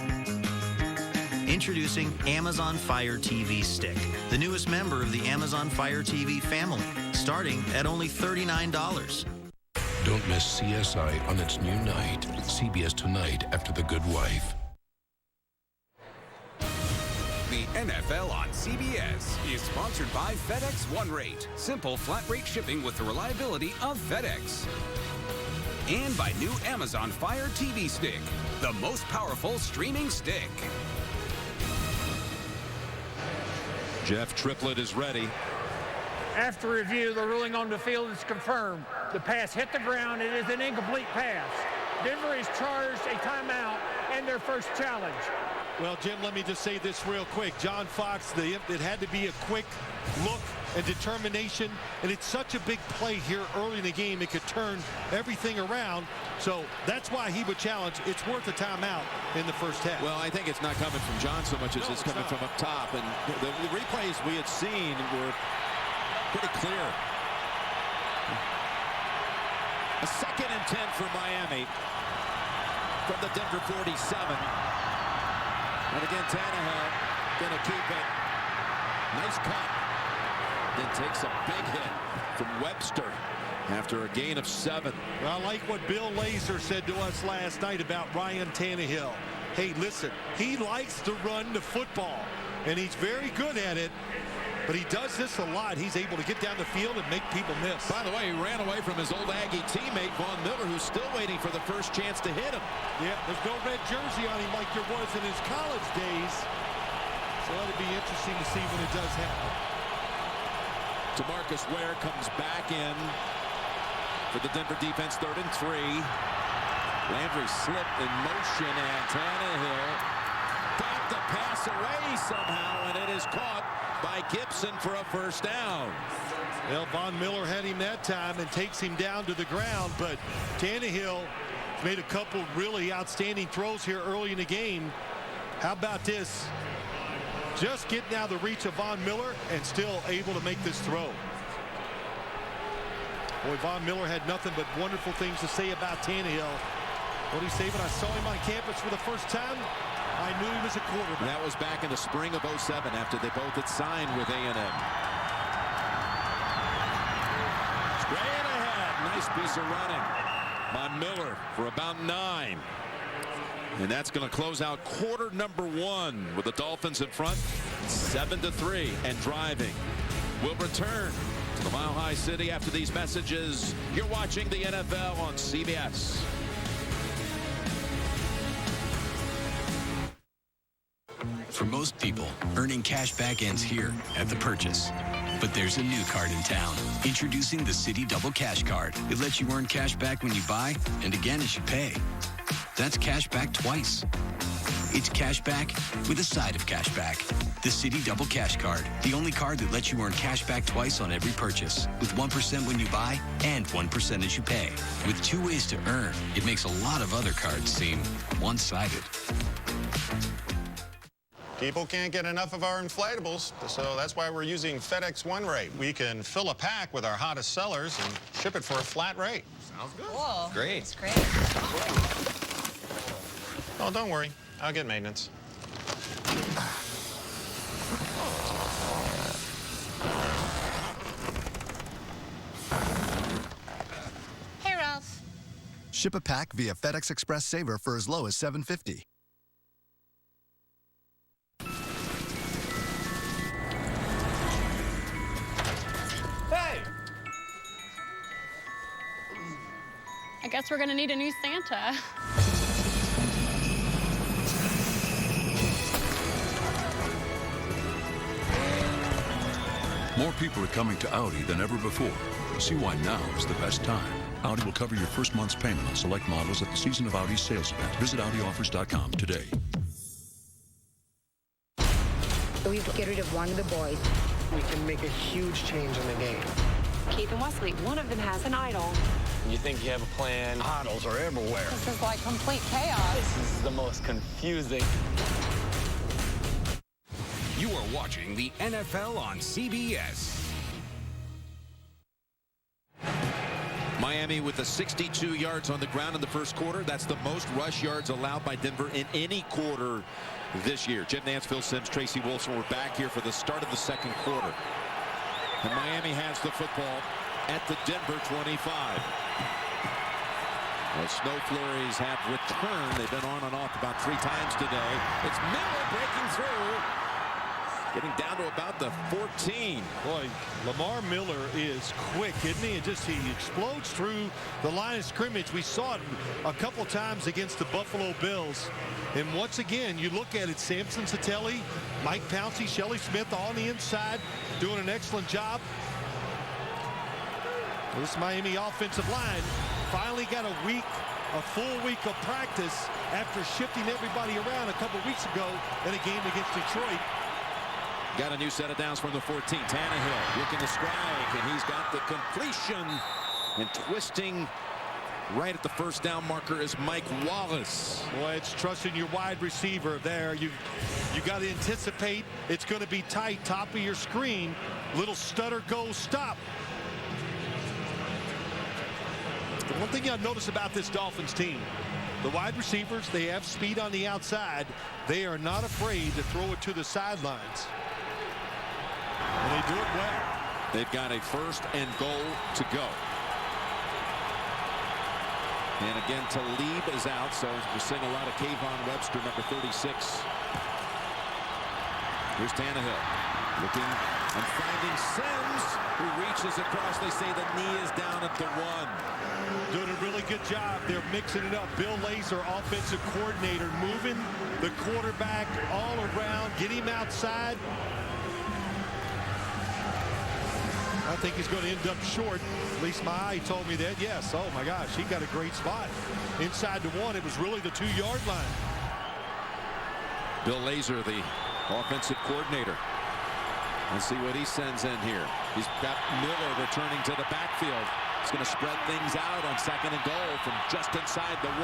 Introducing Amazon Fire TV Stick, the newest member of the Amazon Fire TV family, starting at only $39. Don't miss CSI on its new night. CBS Tonight after The Good Wife. The NFL on CBS is sponsored by FedEx One Rate. Simple flat rate shipping with the reliability of FedEx. And by new Amazon Fire TV Stick, the most powerful streaming stick. Jeff Triplett is ready. After review, the ruling on the field is confirmed. The pass hit the ground. It is an incomplete pass. Denver is charged a timeout and their first challenge. Well, Jim, let me just say this real quick. John Fox, it had to be a quick look and determination, and it's such a big play here early in the game. It could turn everything around, so that's why he would challenge. It's worth a timeout in the first half. Well, I think it's not coming from John so much as it's coming from up top, and the replays we had seen were pretty clear. A 2nd and 10 for Miami from the Denver 47. And again, Tannehill gonna keep it. Nice cut. Then takes a big hit from Webster after a gain of 7. Well, I like what Bill Lazor said to us last night about Ryan Tannehill. Hey, listen, he likes to run the football, and he's very good at it. But he does this a lot. He's able to get down the field and make people miss. By the way, he ran away from his old Aggie teammate, Von Miller, who's still waiting for the first chance to hit him. Yeah, there's no red jersey on him like there was in his college days. So it'll be interesting to see when it does happen. DeMarcus Ware comes back in for the Denver defense, 3rd and 3. Landry slipped in motion, and Tannehill got the pass away somehow, and it is caught by Gibson for a first down. Well, Von Miller had him that time and takes him down to the ground, but Tannehill made a couple really outstanding throws here early in the game. How about this? Just getting out of the reach of Von Miller and still able to make this throw. Boy, Von Miller had nothing but wonderful things to say about Tannehill. What did he say when I saw him on campus for the first time? I knew he was a quarterback. That was back in the spring of '07 after they both had signed with A&M. Straight ahead. Nice piece of running by Miller for about 9. And that's going to close out quarter number 1 with the Dolphins in front 7-3 and driving. We'll return to the Mile High City after these messages. You're watching the NFL on CBS. For most people, earning cash back ends here at the purchase. But there's a new card in town. Introducing the Citi Double Cash Card. It lets you earn cash back when you buy and again as you pay. That's cash back twice. It's cash back with a side of cash back. The Citi Double Cash Card. The only card that lets you earn cash back twice on every purchase. With 1% when you buy and 1% as you pay. With 2 ways to earn, it makes a lot of other cards seem one-sided. People can't get enough of our inflatables, so that's why we're using FedEx One Rate. We can fill a pack with our hottest sellers and ship it for a flat rate. Sounds good. Cool. Great. That's great. Oh, don't worry. I'll get maintenance. Hey, Ralph. Ship a pack via FedEx Express Saver for as low as $7.50. Hey! I guess we're gonna need a new Santa. More people are coming to Audi than ever before. See why now is the best time. Audi will cover your first month's payment on select models at the Season of Audi sales event. Visit AudiOffers.com today. We get rid of one of the boys. We can make a huge change in the game. Keith and Wesley, one of them has an idol. You think you have a plan? Idols are everywhere. This is like complete chaos. This is the most confusing. You are watching the NFL on CBS. Miami with the 62 yards on the ground in the first quarter. That's the most rush yards allowed by Denver in any quarter this year. Jim Nance, Phil Simms, Tracy Wilson were back here for the start of the second quarter. And Miami has the football at the Denver 25. The snow flurries have returned. They've been on and off about 3 times today. It's Miller breaking through. Getting down to about the 14. Boy, Lamar Miller is quick, isn't he? He explodes through the line of scrimmage. We saw it a couple times against the Buffalo Bills. And once again, you look at it, Samson Satelli, Mike Pouncey, Shelley Smith on the inside, doing an excellent job. This Miami offensive line finally got a full week of practice after shifting everybody around a couple weeks ago in a game against Detroit. Got a new set of downs from the 14. Tannehill looking to strike, and he's got the completion. And twisting right at the first down marker is Mike Wallace. Boy, it's trusting your wide receiver there. You got to anticipate it's going to be tight, top of your screen. Little stutter, go, stop. The one thing I've noticed about this Dolphins team, the wide receivers, they have speed on the outside. They are not afraid to throw it to the sidelines. And they do it well. They've got a 1st and goal to go. And again, Talib is out, so we're seeing a lot of Kayvon Webster, number 36. Here's Tannehill looking and finding Sims, who reaches across. They say the knee is down at the 1. Doing a really good job. They're mixing it up. Bill Lazor, offensive coordinator, moving the quarterback all around, get him outside. I think he's going to end up short. At least my eye told me that. Yes. Oh, my gosh. He got a great spot. Inside the 1. It was really the 2-yard line. Bill Lazor, the offensive coordinator. Let's see what he sends in here. He's got Miller returning to the backfield. He's going to spread things out on 2nd and goal from just inside the 1.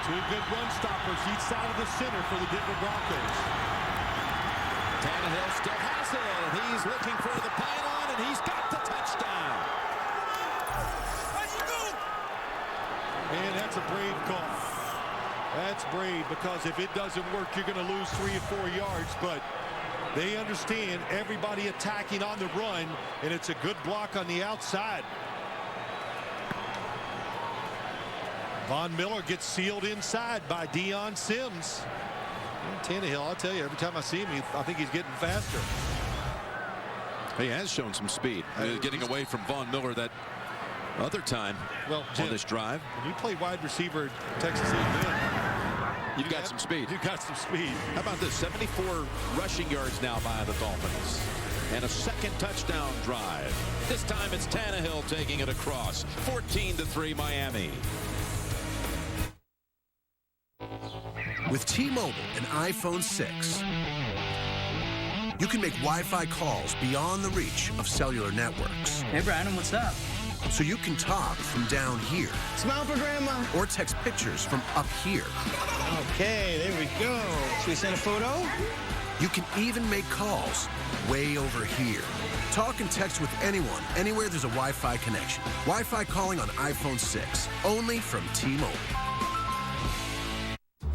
2 good run stoppers each side of the center for the Denver Broncos. Tannehill still has it, and he's looking for the pylon, and he's got the touchdown. And that's a brave call. That's brave, because if it doesn't work, you're going to lose 3 or 4 yards. But they understand everybody attacking on the run, and it's a good block on the outside. Von Miller gets sealed inside by Deion Sims. And Tannehill, I'll tell you, every time I see him, I think he's getting faster. He has shown some speed, getting away from Von Miller that other time on this drive. When you play wide receiver at Texas A&M, you've got some speed. You've got some speed. How about this? 74 rushing yards now by the Dolphins. And a 2nd touchdown drive. This time it's Tannehill taking it across. 14-3 Miami. With T-Mobile and iPhone 6, you can make Wi-Fi calls beyond the reach of cellular networks. Hey, Brandon, what's up? So you can talk from down here. Smile for Grandma. Or text pictures from up here. Okay, there we go. Should we send a photo? You can even make calls way over here. Talk and text with anyone, anywhere there's a Wi-Fi connection. Wi-Fi calling on iPhone 6, only from T-Mobile.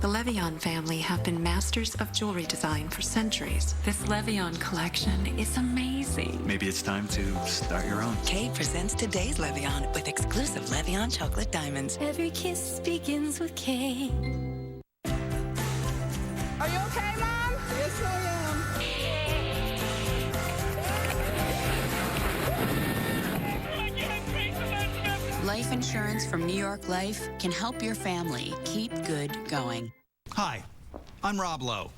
The Levion family have been masters of jewelry design for centuries. This Levion collection is amazing. Maybe it's time to start your own. Kay presents today's Levion with exclusive Levion chocolate diamonds. Every kiss begins with Kay. Are you okay, Mom? Yes, I am. Life insurance from New York Life can help your family keep good going. Hi, I'm Rob Lowe,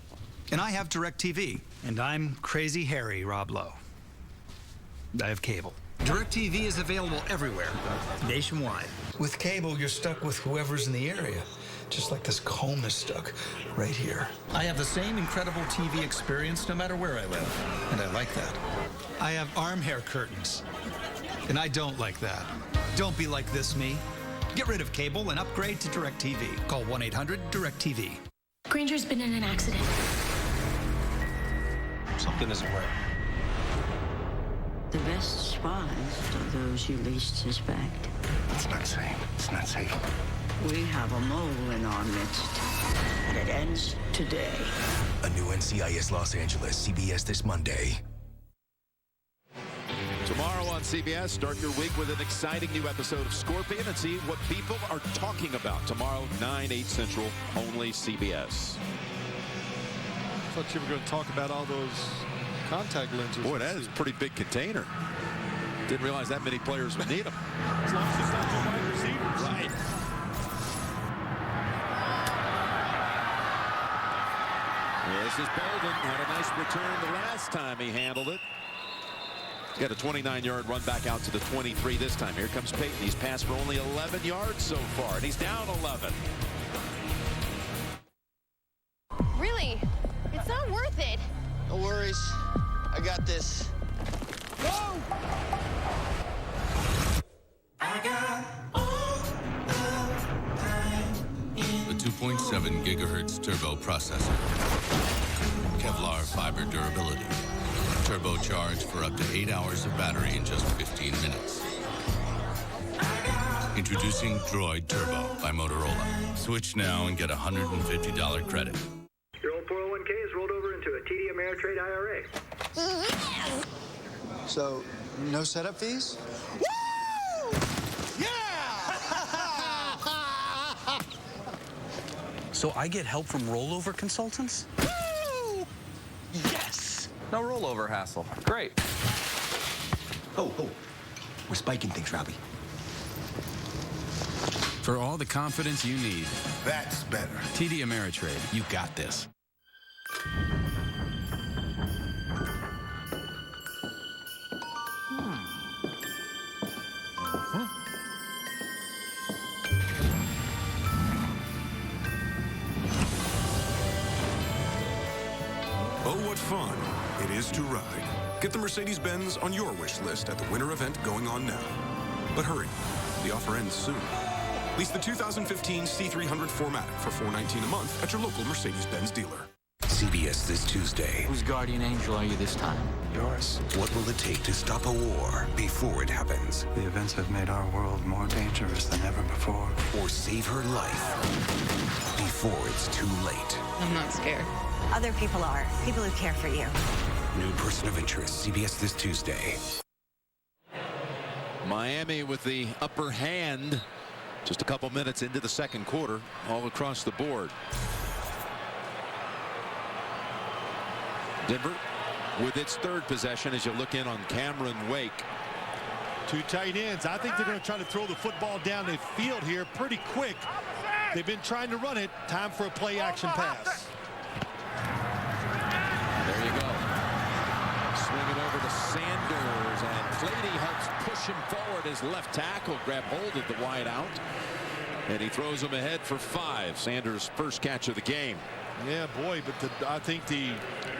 and I have DirecTV. And I'm Crazy Harry Rob Lowe. I have cable. DirecTV is available everywhere, nationwide. With cable, you're stuck with whoever's in the area, just like this comb is stuck right here. I have the same incredible TV experience no matter where I live, and I like that. I have arm hair curtains, and I don't like that. Don't be like this, me. Get rid of cable and upgrade to DirecTV. Call 1-800-DirecTV. Granger's been in an accident. Something isn't right. The best spies are those you least suspect. It's not safe. It's not safe. We have a mole in our midst, and it ends today. A new NCIS Los Angeles, CBS this Monday. Tomorrow on CBS, start your week with an exciting new episode of Scorpion and see what people are talking about. Tomorrow, 9/8 Central, only CBS. I thought you were going to talk about all those contact lenses. Boy, that is a pretty big container. Didn't realize that many players would need them. As long as it's not the wide receivers. Right. This is Bolden. Had a nice return the last time he handled it. Got a 29-yard run back out to the 23 this time. Here comes Peyton. He's passed for only 11 yards so far, and he's down 11. Really? It's not worth it. No worries. I got this. Go! I got all the time in The 2.7 gigahertz turbo processor. Kevlar fiber durability. Turbocharged for up to 8 hours of battery in just 15 minutes. Introducing Droid Turbo by Motorola. Switch now and get a $150 credit. Your old 401k is rolled over into a TD Ameritrade IRA. So, no setup fees? Woo! Yeah! So I get help from rollover consultants? Woo! Yes! No rollover hassle. Great. Oh, we're spiking things, Robbie. For all the confidence you need. That's better. TD Ameritrade, you got this. Oh, what fun it is to ride. Get the Mercedes-Benz on your wish list at the winter event going on now. But hurry, the offer ends soon. Lease the 2015 C300 4MATIC for $419 a month at your local Mercedes-Benz dealer. CBS this Tuesday. Whose guardian angel are you this time? Yours. What will it take to stop a war before it happens? The events have made our world more dangerous than ever before. Or save her life before it's too late? I'm not scared. Other people are. People who care for you. New Person of Interest. CBS this Tuesday. Miami with the upper hand. Just a couple minutes into the second quarter, all across the board. Denver with its third possession as you look in on Cameron Wake. Two tight ends. I think they're going to try to throw the football down the field here pretty quick. They've been trying to run it. Time for a play action pass. There you go. Swinging over to Sanders, and Clady helps push him forward. His left tackle grab hold of the wide out, and he throws him ahead for 5. Sanders' first catch of the game. Yeah, boy, but I think the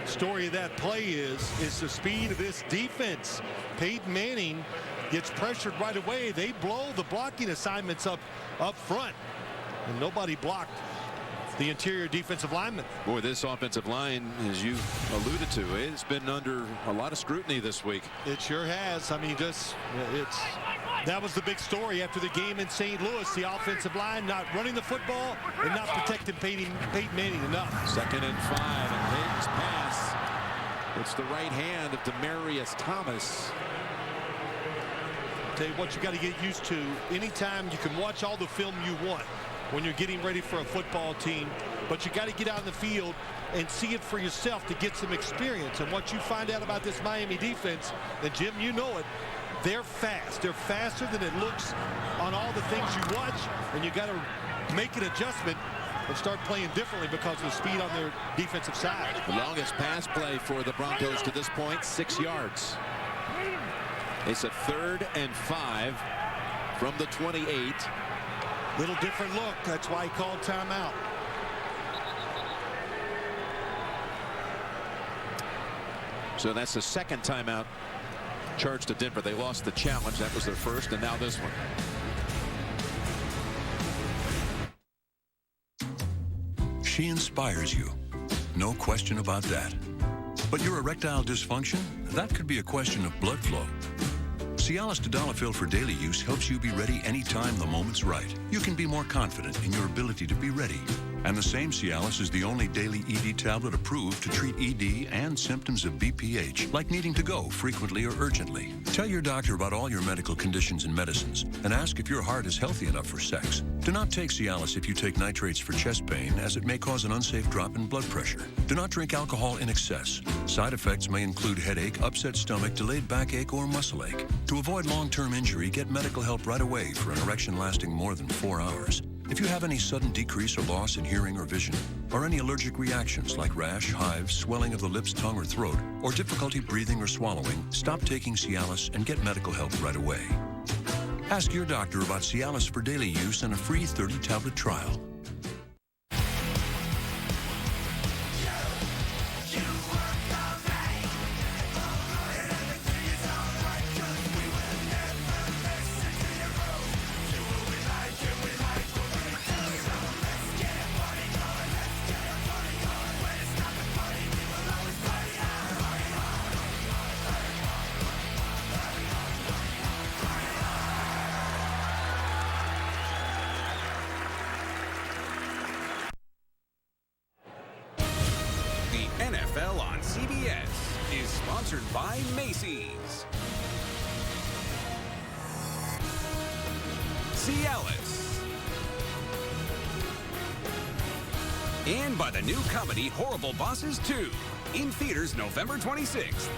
story of that play is the speed of this defense. Peyton Manning gets pressured right away. They blow the blocking assignments up front, and nobody blocked the interior defensive lineman. Boy, this offensive line, as you alluded to, it's been under a lot of scrutiny this week. It sure has. I mean, that was the big story after the game in St. Louis. The offensive line not running the football and not protecting Peyton Manning enough. 2nd and 5, and Peyton's pass. It's the right hand of Demaryius Thomas. Tell you what, you got to get used to. Anytime you can watch all the film you want when you're getting ready for a football team, but you got to get out in the field and see it for yourself to get some experience. And what you find out about this Miami defense, and Jim, you know it, they're fast. They're faster than it looks on all the things you watch, and you got to make an adjustment and start playing differently because of the speed on their defensive side. The longest pass play for the Broncos to this point, 6 yards. It's a 3rd and 5 from the 28. Little different look. That's why he called timeout. So that's the second timeout charged to Denver. They lost the challenge. That was their first, and now this one. She inspires you. No question about that. But your erectile dysfunction? That could be a question of blood flow. Cialis Tadalafil for daily use helps you be ready anytime the moment's right. You can be more confident in your ability to be ready. And the same Cialis is the only daily ED tablet approved to treat ED and symptoms of BPH, like needing to go frequently or urgently. Tell your doctor about all your medical conditions and medicines, and ask if your heart is healthy enough for sex. Do not take Cialis if you take nitrates for chest pain, as it may cause an unsafe drop in blood pressure. Do not drink alcohol in excess. Side effects may include headache, upset stomach, delayed backache, or muscle ache. To avoid long-term injury, get medical help right away for an erection lasting more than 4 hours. If you have any sudden decrease or loss in hearing or vision, or any allergic reactions like rash, hives, swelling of the lips, tongue, or throat, or difficulty breathing or swallowing, stop taking Cialis and get medical help right away. Ask your doctor about Cialis for daily use and a free 30-tablet trial. NFL on CBS is sponsored by Macy's, Cialis, and by the new comedy Horrible Bosses 2, in theaters November 26th.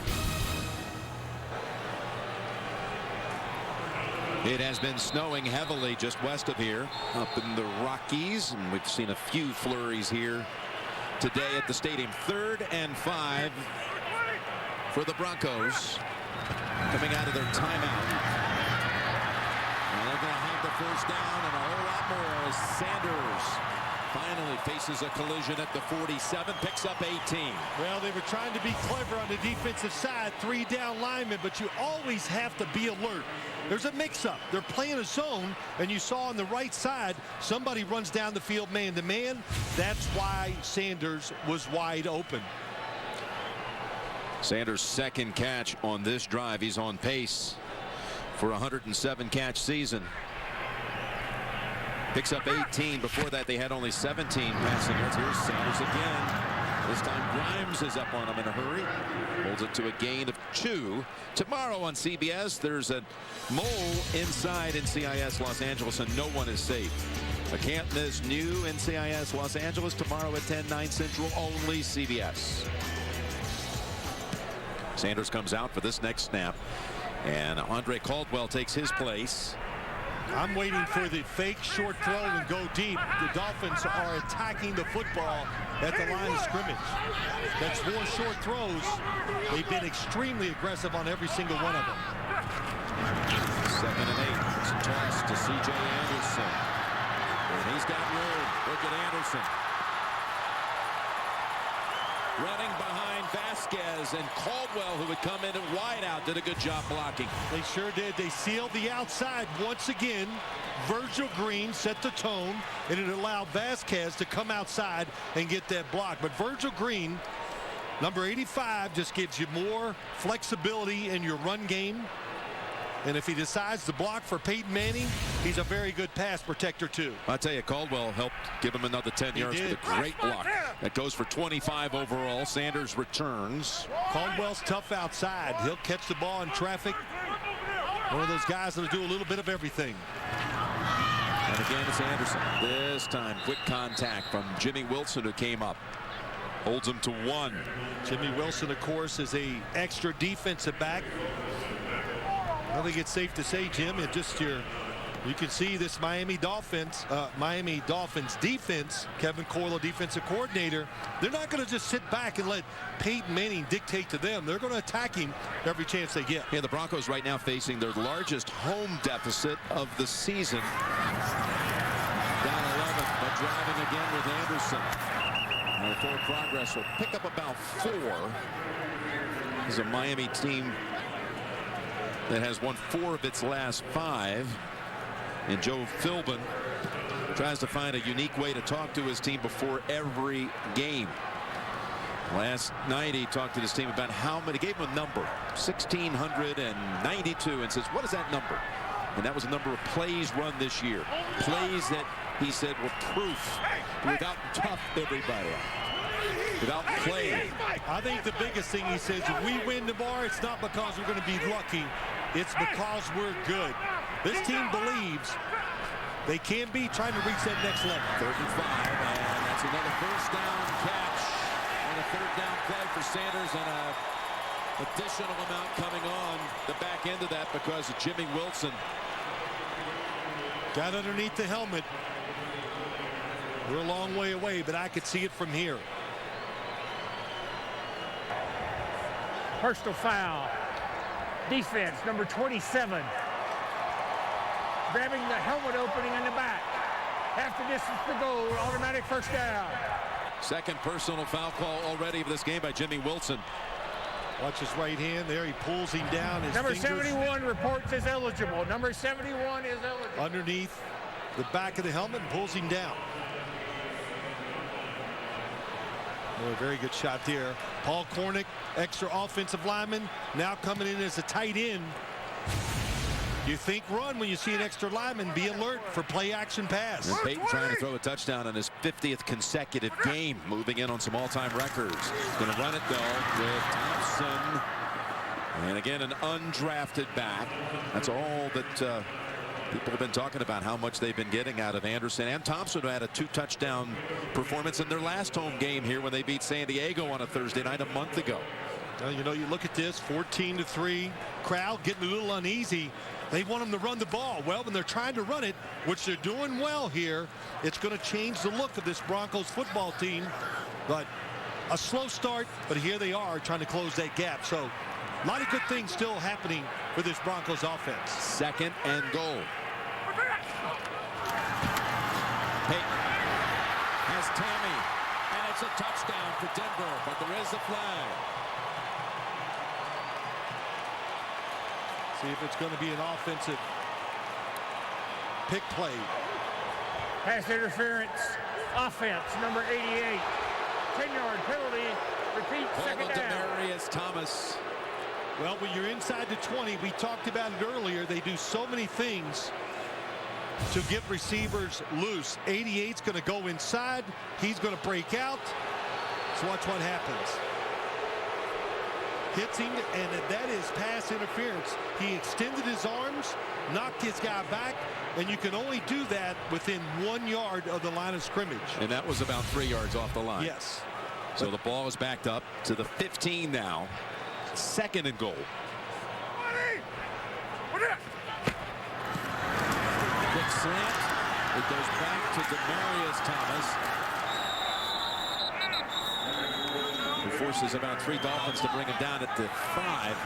It has been snowing heavily just west of here, up in the Rockies, and we've seen a few flurries here today at the stadium. 3rd and 5 for the Broncos coming out of their timeout. And they're going to have the first down and a whole lot more as Sanders finally faces a collision at the 47, picks up 18. Well, they were trying to be clever on the defensive side, 3 down linemen, but you always have to be alert. There's a mix-up. They're playing a zone, and you saw on the right side, somebody runs down the field man-to-man. That's why Sanders was wide open. Sanders' second catch on this drive. He's on pace for a 107-catch season. Picks up 18. Before that, they had only 17 passing yards. Here's Sanders again. This time Grimes is up on him in a hurry. Holds it to a gain of 2. Tomorrow on CBS, there's a mole inside NCIS Los Angeles, and no one is safe. A can't miss new NCIS Los Angeles tomorrow at 10, 9 Central, only CBS. Sanders comes out for this next snap, and Andre Caldwell takes his place. I'm waiting for the fake short throw and go deep. The Dolphins are attacking the football at the line of scrimmage. That's 4 short throws. They've been extremely aggressive on every single one of them. 2nd and 8. It's a toss to C.J. Anderson. And he's got room. Look at Anderson. Running behind Vasquez, and Caldwell, who would come in and wide out, did a good job blocking. They sure did. They sealed the outside once again. Virgil Green set the tone, and it allowed Vasquez to come outside and get that block. But Virgil Green, number 85, just gives you more flexibility in your run game. And if he decides to block for Peyton Manning, he's a very good pass protector, too. I'll tell you, Caldwell helped give him another 10 yards with a great block. That goes for 25 overall. Sanders returns. Caldwell's tough outside. He'll catch the ball in traffic. One of those guys that'll do a little bit of everything. And again, it's Anderson. This time, quick contact from Jimmy Wilson, who came up. Holds him to 1. Jimmy Wilson, of course, is a extra defensive back. I think it's safe to say, Jim, you can see this Miami Dolphins defense, Kevin Coyle, defensive coordinator, they're not going to just sit back and let Peyton Manning dictate to them. They're going to attack him every chance they get. Yeah, the Broncos right now facing their largest home deficit of the season. Down 11, but driving again with Anderson. And forward progress will pick up about 4. This is a Miami team that has won 4 of its last 5. And Joe Philbin tries to find a unique way to talk to his team before every game. Last night he talked to his team about how many, gave him a number, 1,692, and says, what is that number? And that was the number of plays run this year. Plays that he said were proof without tough everybody. Without play. I think the biggest thing he says, if we win tomorrow, it's not because we're going to be lucky. It's because we're good. This team believes they can be trying to reach that next level. 3rd and 5, and that's another first down catch and a 3rd down play for Sanders, and a additional amount coming on the back end of that because of Jimmy Wilson. Got underneath the helmet. We're a long way away, but I could see it from here. Personal foul. Defense, number 27. Grabbing the helmet opening in the back. Half the distance to go, automatic first down. Second personal foul call already of this game by Jimmy Wilson. Watch his right hand there. He pulls him down. His number fingers. 71 reports as eligible. Number 71 is eligible. Underneath the back of the helmet and pulls him down. Oh, a very good shot there. Paul Kornick, extra offensive lineman, now coming in as a tight end. You think run when you see an extra lineman. Be alert for play action pass. And Peyton trying to throw a touchdown in his 50th consecutive game, moving in on some all-time records. Going to run it though with Thompson, and again an undrafted back. That's all that people have been talking about, how much they've been getting out of Anderson and Thompson, who had a 2-touchdown performance in their last home game here when they beat San Diego on a Thursday night a month ago. Well, you know, you look at this 14-3, crowd getting a little uneasy. They want them to run the ball. Well, when they're trying to run it, which they're doing well here, it's going to change the look of this Broncos football team. But a slow start, but here they are trying to close that gap. So a lot of good things still happening for this Broncos offense. 2nd and goal. Peyton touchdown for Denver, but there is a flag. See if it's going to be an offensive pick play. Pass interference, offense, number 88. 10-yard penalty, repeat, second down. Demaryius Thomas. Well, when you're inside the 20, we talked about it earlier, they do so many things to get receivers loose. 88's going to go inside. He's going to break out. So watch what happens. Hits him, and that is pass interference. He extended his arms, knocked his guy back, and you can only do that within 1 yard of the line of scrimmage. And that was about 3 yards off the line. Yes. So the ball is backed up to the 15 now. 2nd and goal. Quick slant. It goes back to Demaryius Thomas. He forces about 3 Dolphins to bring him down at the 5.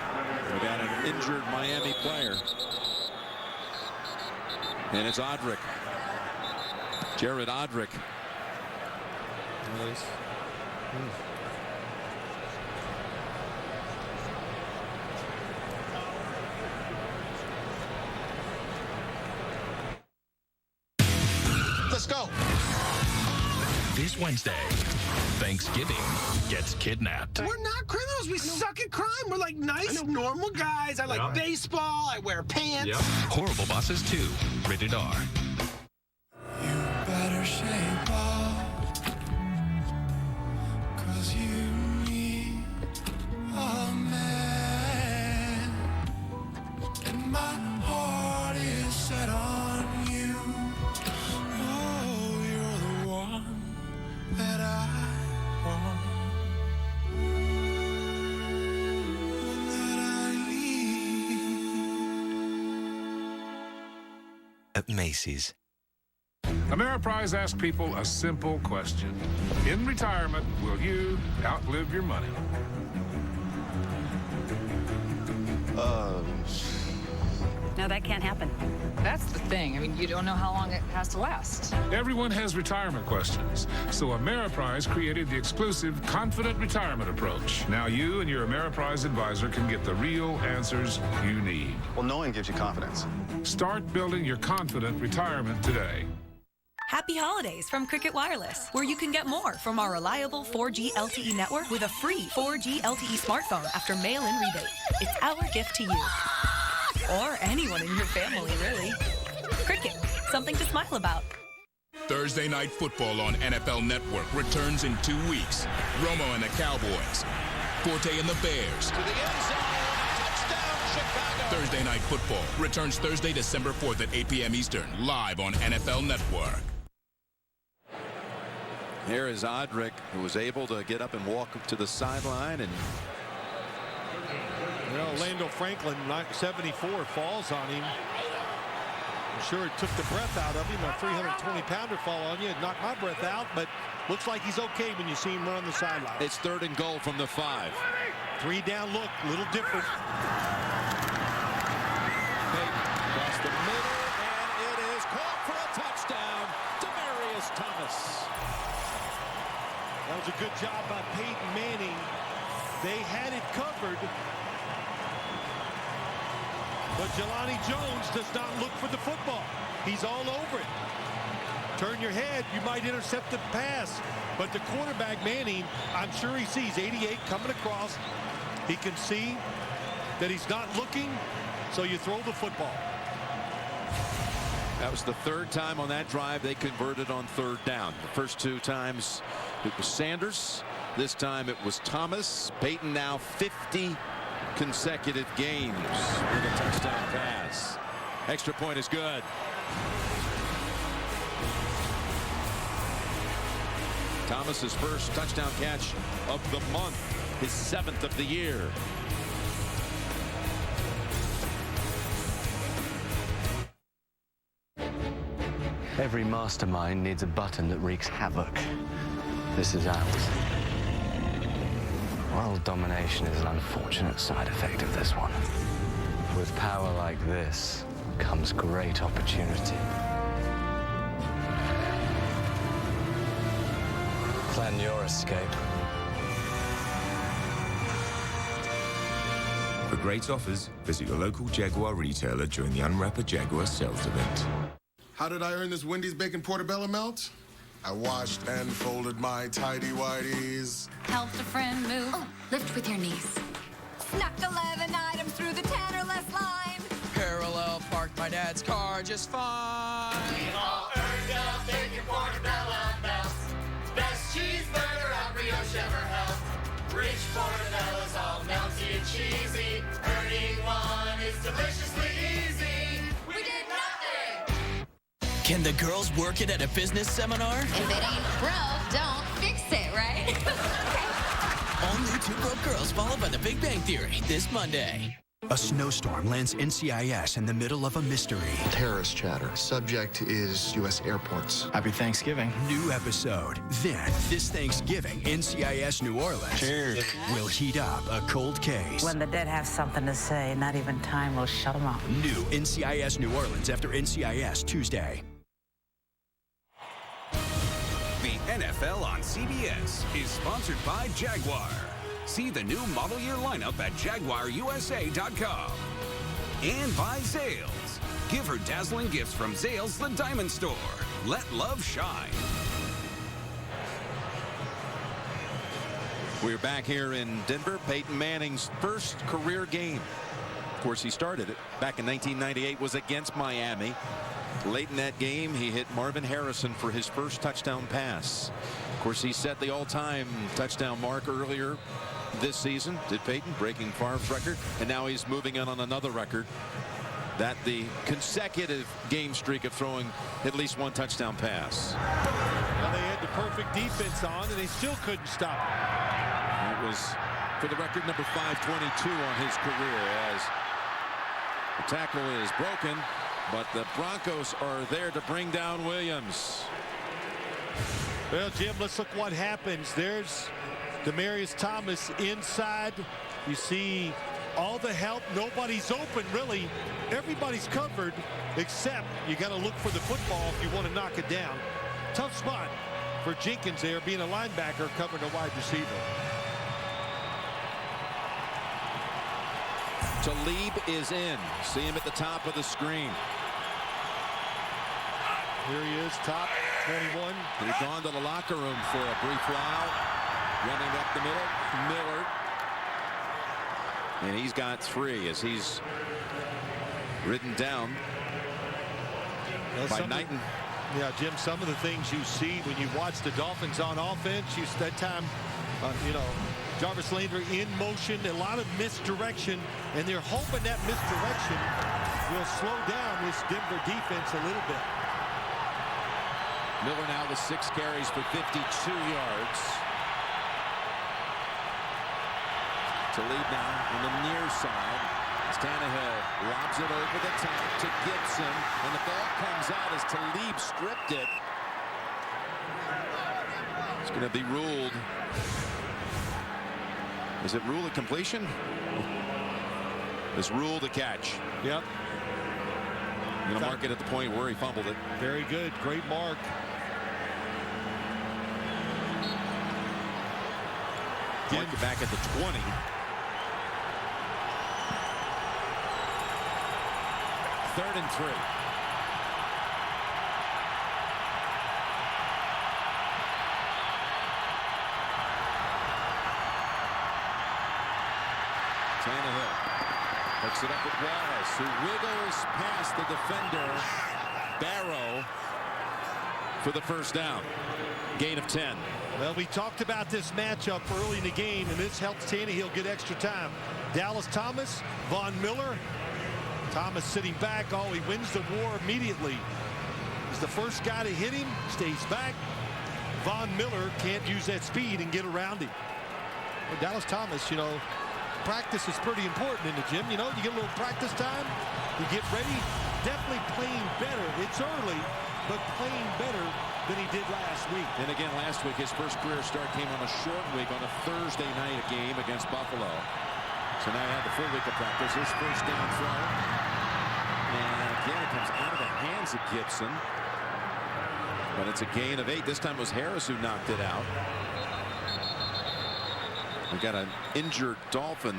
We got an injured Miami player. And it's Odrick. Jared Odrick. Nice. Let's go. This Wednesday, Thanksgiving gets kidnapped. We're not criminals. We suck at crime. We're like nice, normal guys. I like baseball. I wear pants. Horrible Bosses 2, rated R. You better shape up, 'cause you need a man, and my heart is set on you. Oh, you're the one that I want, that I need. At Macy's. Ameriprise asks people a simple question. In retirement, will you outlive your money? No, that can't happen. That's the thing. I mean, you don't know how long it has to last. Everyone has retirement questions, so Ameriprise created the exclusive Confident Retirement approach. Now you and your Ameriprise advisor can get the real answers you need. Well, knowing gives you confidence. Start building your confident retirement today. Happy holidays from Cricket Wireless, where you can get more from our reliable 4G LTE network with a free 4G LTE smartphone after mail-in rebate. It's our gift to you. Or anyone in your family, really. Cricket, something to smile about. Thursday Night Football on NFL Network returns in 2 weeks. Romo and the Cowboys. Forte and the Bears. To the end zone. Touchdown, Chicago. Thursday Night Football returns Thursday, December 4th at 8 p.m. Eastern, live on NFL Network. Here is Odrick, who was able to get up and walk to the sideline. And Orlando Franklin, 74, falls on him. I'm sure it took the breath out of him. A 320-pounder fall on you. It knocked my breath out, but looks like he's okay when you see him run on the sideline. It's 3rd and goal from the 5. 3 down look, a little different. Across the middle, and it is caught for a touchdown. Demaryius Thomas. That was a good job by Peyton Manning. They had it covered. But Jelani Jones does not look for the football. He's all over it. Turn your head, you might intercept the pass. But the quarterback, Manning, I'm sure he sees 88 coming across. He can see that he's not looking, so you throw the football. That was the 3rd time on that drive they converted on 3rd down. The first 2 times it was Sanders. This time it was Thomas. Peyton now 50 consecutive games with a touchdown pass. Extra point is good. Thomas's first touchdown catch of the month, his 7th of the year. Every mastermind needs a button that wreaks havoc. This is ours. World domination is an unfortunate side effect of this one. With power like this comes great opportunity. Plan your escape. For great offers, visit your local Jaguar retailer during the Unwrap a Jaguar sales event. How did I earn this Wendy's bacon portobello melt? I washed and folded my tidy-whities. Helped a friend move. Oh, lift with your knees. Snuck 11 items through the 10 or less line. Parallel parked my dad's car just fine. We all earned a bacon portobello melt. Best cheeseburger on brioche ever held. Rich portobello's all melty and cheesy. Earning one is deliciously easy. We did nothing. Can the girls work it at a business seminar? If it ain't broke, don't fix it, right? All new Two Broke Girls, followed by The Big Bang Theory, this Monday. A snowstorm lands NCIS in the middle of a mystery. Terrorist chatter. Subject is U.S. airports. Happy Thanksgiving. New episode. Then, this Thanksgiving, NCIS New Orleans will heat up a cold case. When the dead have something to say, not even time will shut them up. New NCIS New Orleans after NCIS Tuesday. The NFL on CBS is sponsored by Jaguar. See the new model year lineup at JaguarUSA.com. And by Zales. Give her dazzling gifts from Zales, the Diamond Store. Let love shine. We're back here in Denver. Peyton Manning's first career game. Of course, he started it back in 1998, was against Miami. Late in that game, he hit Marvin Harrison for his first touchdown pass. Of course, he set the all-time touchdown mark earlier this season, did Peyton, breaking Favre's record, and now he's moving in on another record. That the consecutive game streak of throwing at least one touchdown pass. Well, they had the perfect defense on, and they still couldn't stop it. It was, for the record, number 522 on his career, as the tackle is broken, but the Broncos are there to bring down Williams. Well, Jim, let's look what happens. There's Demaryius Thomas inside. You see all the help. Nobody's open, really. Everybody's covered, except you got to look for the football if you want to knock it down. Tough spot for Jenkins there, being a linebacker covering a wide receiver. Talib is in. See him at the top of the screen. Here he is, top 21. He's gone to the locker room for a brief while. Running up the middle, Miller. And he's got 3 as he's ridden down by Knighton. Yeah, Jim, some of the things you see when you watch the Dolphins on offense, that time, you know, Jarvis Landry in motion, a lot of misdirection, and they're hoping that misdirection will slow down this Denver defense a little bit. Miller now with 6 carries for 52 yards. To lead now on the near side as Tannehill lobs it over the top to Gibson, and the ball comes out as Talib stripped it. It's going to be ruled. Is it ruled a completion? It's ruled a catch. Yep. I'm going to mark it at the point where he fumbled it. Very good. Great mark. Mark it back at the 20. Third and 3. Tannehill hooks it up with Wallace, who wiggles past the defender, Barrow, for the first down. Gain of 10. Well, we talked about this matchup early in the game, and this helps Tannehill get extra time. Dallas Thomas, Von Miller. Thomas sitting back. Oh, he wins the war immediately. He's the first guy to hit him, stays back. Von Miller can't use that speed and get around him. Well, Dallas Thomas, you know, practice is pretty important in the gym. You know, you get a little practice time, you get ready. Definitely playing better. It's early, but playing better than he did last week. And again, last week, his first career start came on a short week on a Thursday night game against Buffalo. So now he had the full week of practice. His first down throw. And again, it comes out of the hands of Gibson. But it's a gain of 8. This time it was Harris who knocked it out. We've got an injured Dolphin,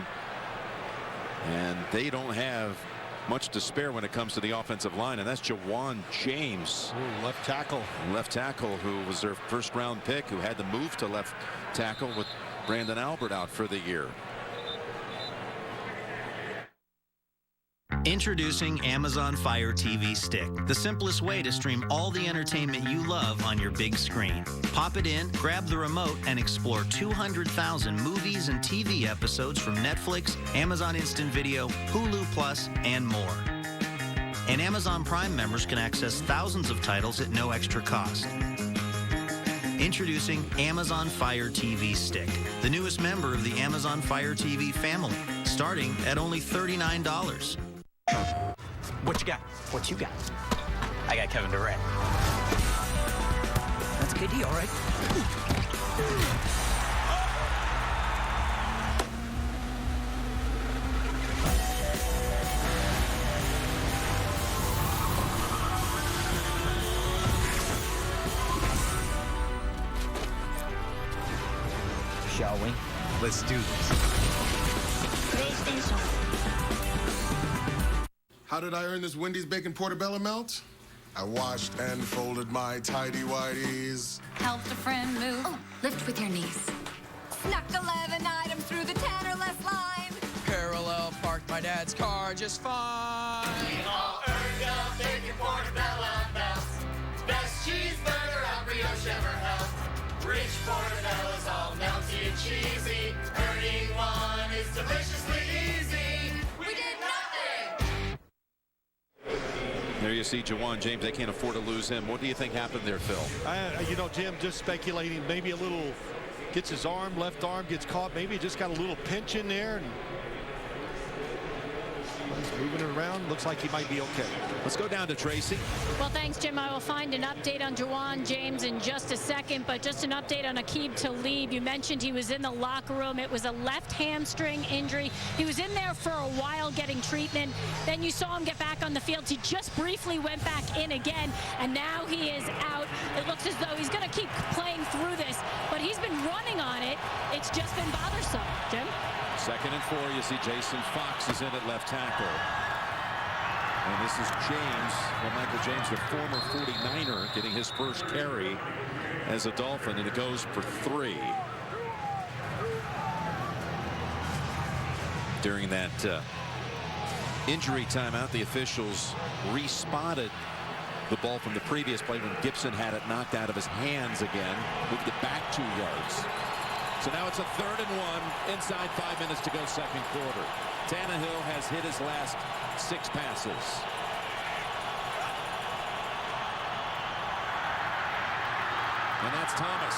and they don't have much to spare when it comes to the offensive line, and that's Jawan James. Ooh, left tackle. Left tackle, who was their first-round pick, who had to move to left tackle with Brandon Albert out for the year. Introducing Amazon Fire TV Stick, the simplest way to stream all the entertainment you love on your big screen. Pop it in, grab the remote, and explore 200,000 movies and TV episodes from Netflix, Amazon Instant Video, Hulu Plus, and more. And Amazon Prime members can access thousands of titles at no extra cost. Introducing Amazon Fire TV Stick, the newest member of the Amazon Fire TV family, starting at only $39. What you got? What you got? I got Kevin Durant. That's a good deal, right? Shall we? Let's do this. How did I earn this Wendy's bacon portobello melt? I washed and folded my tighty-whities. Helped a friend move. Oh, lift with your knees. Snuck 11 items through the 10 or less line. Parallel parked my dad's car just fine. We all earned a bacon portobello melt. Best cheeseburger on brioche ever held. Rich portobello's all melty and cheesy. Earning one is deliciously easy. We did nothing. There you see Jawan James. They can't afford to lose him. What do you think happened there, Phil? You know, Jim, just speculating, maybe a little, gets his arm, left arm gets caught. Maybe he just got a little pinch in there. And he's moving it around. Looks like he might be okay. Let's go down to Tracy. Well, thanks, Jim. I will find an update on Jawan James in just a second, but just an update on Aqib Talib. You mentioned he was in the locker room. It was a left hamstring injury. He was in there for a while getting treatment. Then you saw him get back on the field. He just briefly went back in again, and now he is out. It looks as though he's going to keep playing through this, but he's been running on it. It's just been bothersome. Jim? 2nd and 4. You see Jason Fox is in at left tackle. And this is James, well, Michael James, the former 49er, getting his first carry as a Dolphin, and it goes for 3. During that injury timeout, the officials respotted the ball from the previous play when Gibson had it knocked out of his hands again, moved it back 2 yards. So now it's a 3rd and 1, inside 5 minutes to go, 2nd quarter. Tannehill has hit his last 6 passes. And that's Thomas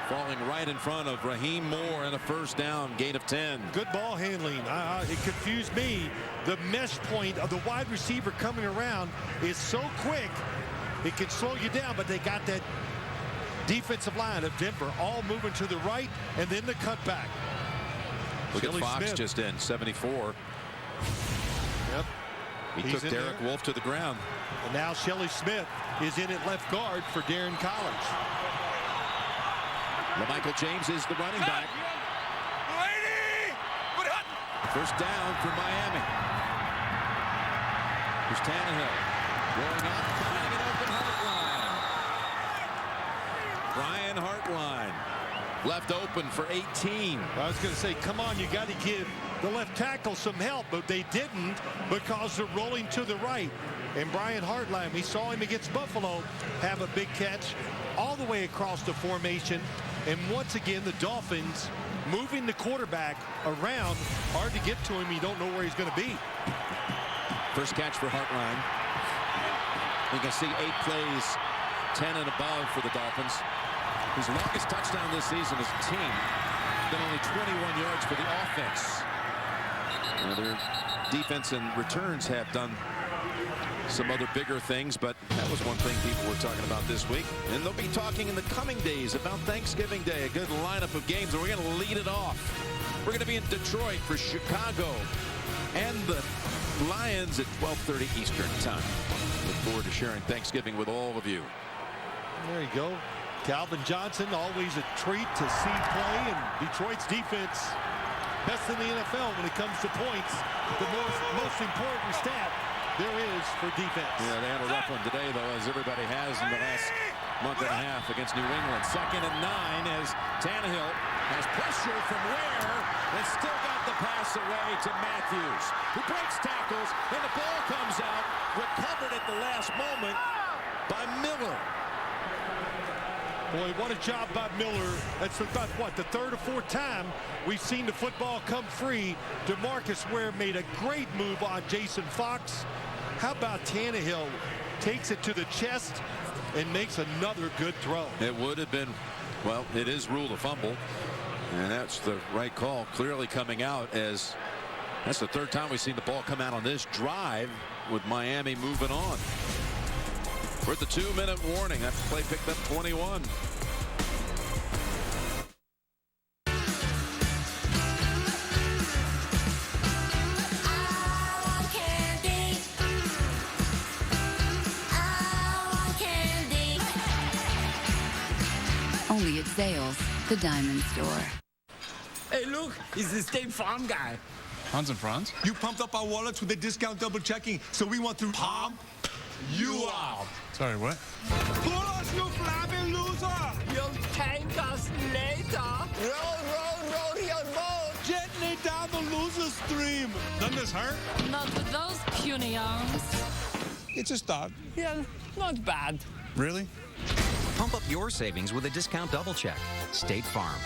falling right in front of Raheem Moore and a first down, gain of 10. Good ball handling. It confused me. The mesh point of the wide receiver coming around is so quick, it can slow you down, but they got that defensive line of Denver all moving to the right, and then the cutback. Look Shelley at Fox Smith. just in, 74. Yep. He took Derek Wolfe to the ground. And now Shelley Smith is in at left guard for Darren Collins. Michael James is the running back. First down for Miami. Here's Tannehill. Going up, finding an open Hartline. Brian Hartline left open for 18. I was going to say, come on, you got to give the left tackle some help, but they didn't because they're rolling to the right. And Brian Hartline, we saw him against Buffalo have a big catch all the way across the formation. And once again, the Dolphins moving the quarterback around. Hard to get to him. You don't know where he's going to be. First catch for Hartline. You can see 8 plays, 10 and above for the Dolphins. His longest touchdown this season as a team. Been only 21 yards for the offense. Now their defense and returns have done some other bigger things, but that was one thing people were talking about this week. And they'll be talking in the coming days about Thanksgiving Day. A good lineup of games, and we're going to lead it off. We're going to be in Detroit for Chicago and the Lions at 12:30 Eastern time. Look forward to sharing Thanksgiving with all of you. There you go. Calvin Johnson, always a treat to see play, and Detroit's defense, best in the NFL when it comes to points. The most important stat there is for defense. Yeah, they had a rough one today, though, as everybody has in the last month and a half against New England. 2nd and 9 as Tannehill has pressure from Ware and still got the pass away to Matthews, who breaks tackles, and the ball comes out, recovered at the last moment by Miller. Boy, what a job by Miller. That's about, what, the 3rd or 4th time we've seen the football come free. Demaryius Ware made a great move on Jason Fox. How about Tannehill takes it to the chest and makes another good throw? It would have been, well, it is ruled a fumble, and that's the right call, clearly coming out, as that's the 3rd time we've seen the ball come out on this drive with Miami moving on. We're at the 2-minute warning. That play picked up 21. Only at Zales, the diamond store. Hey, look, it's the State Farm guy. Hans and Franz? You pumped up our wallets with the discount double checking, so we want to pump you up. Sorry, what? Pull us, you flapping loser! You'll thank us later. Roll your boat! Gently down the loser stream. Doesn't this hurt? Not with those puny arms. It's a start. Yeah, not bad. Really? Pump up your savings with a discount double check. State Farm.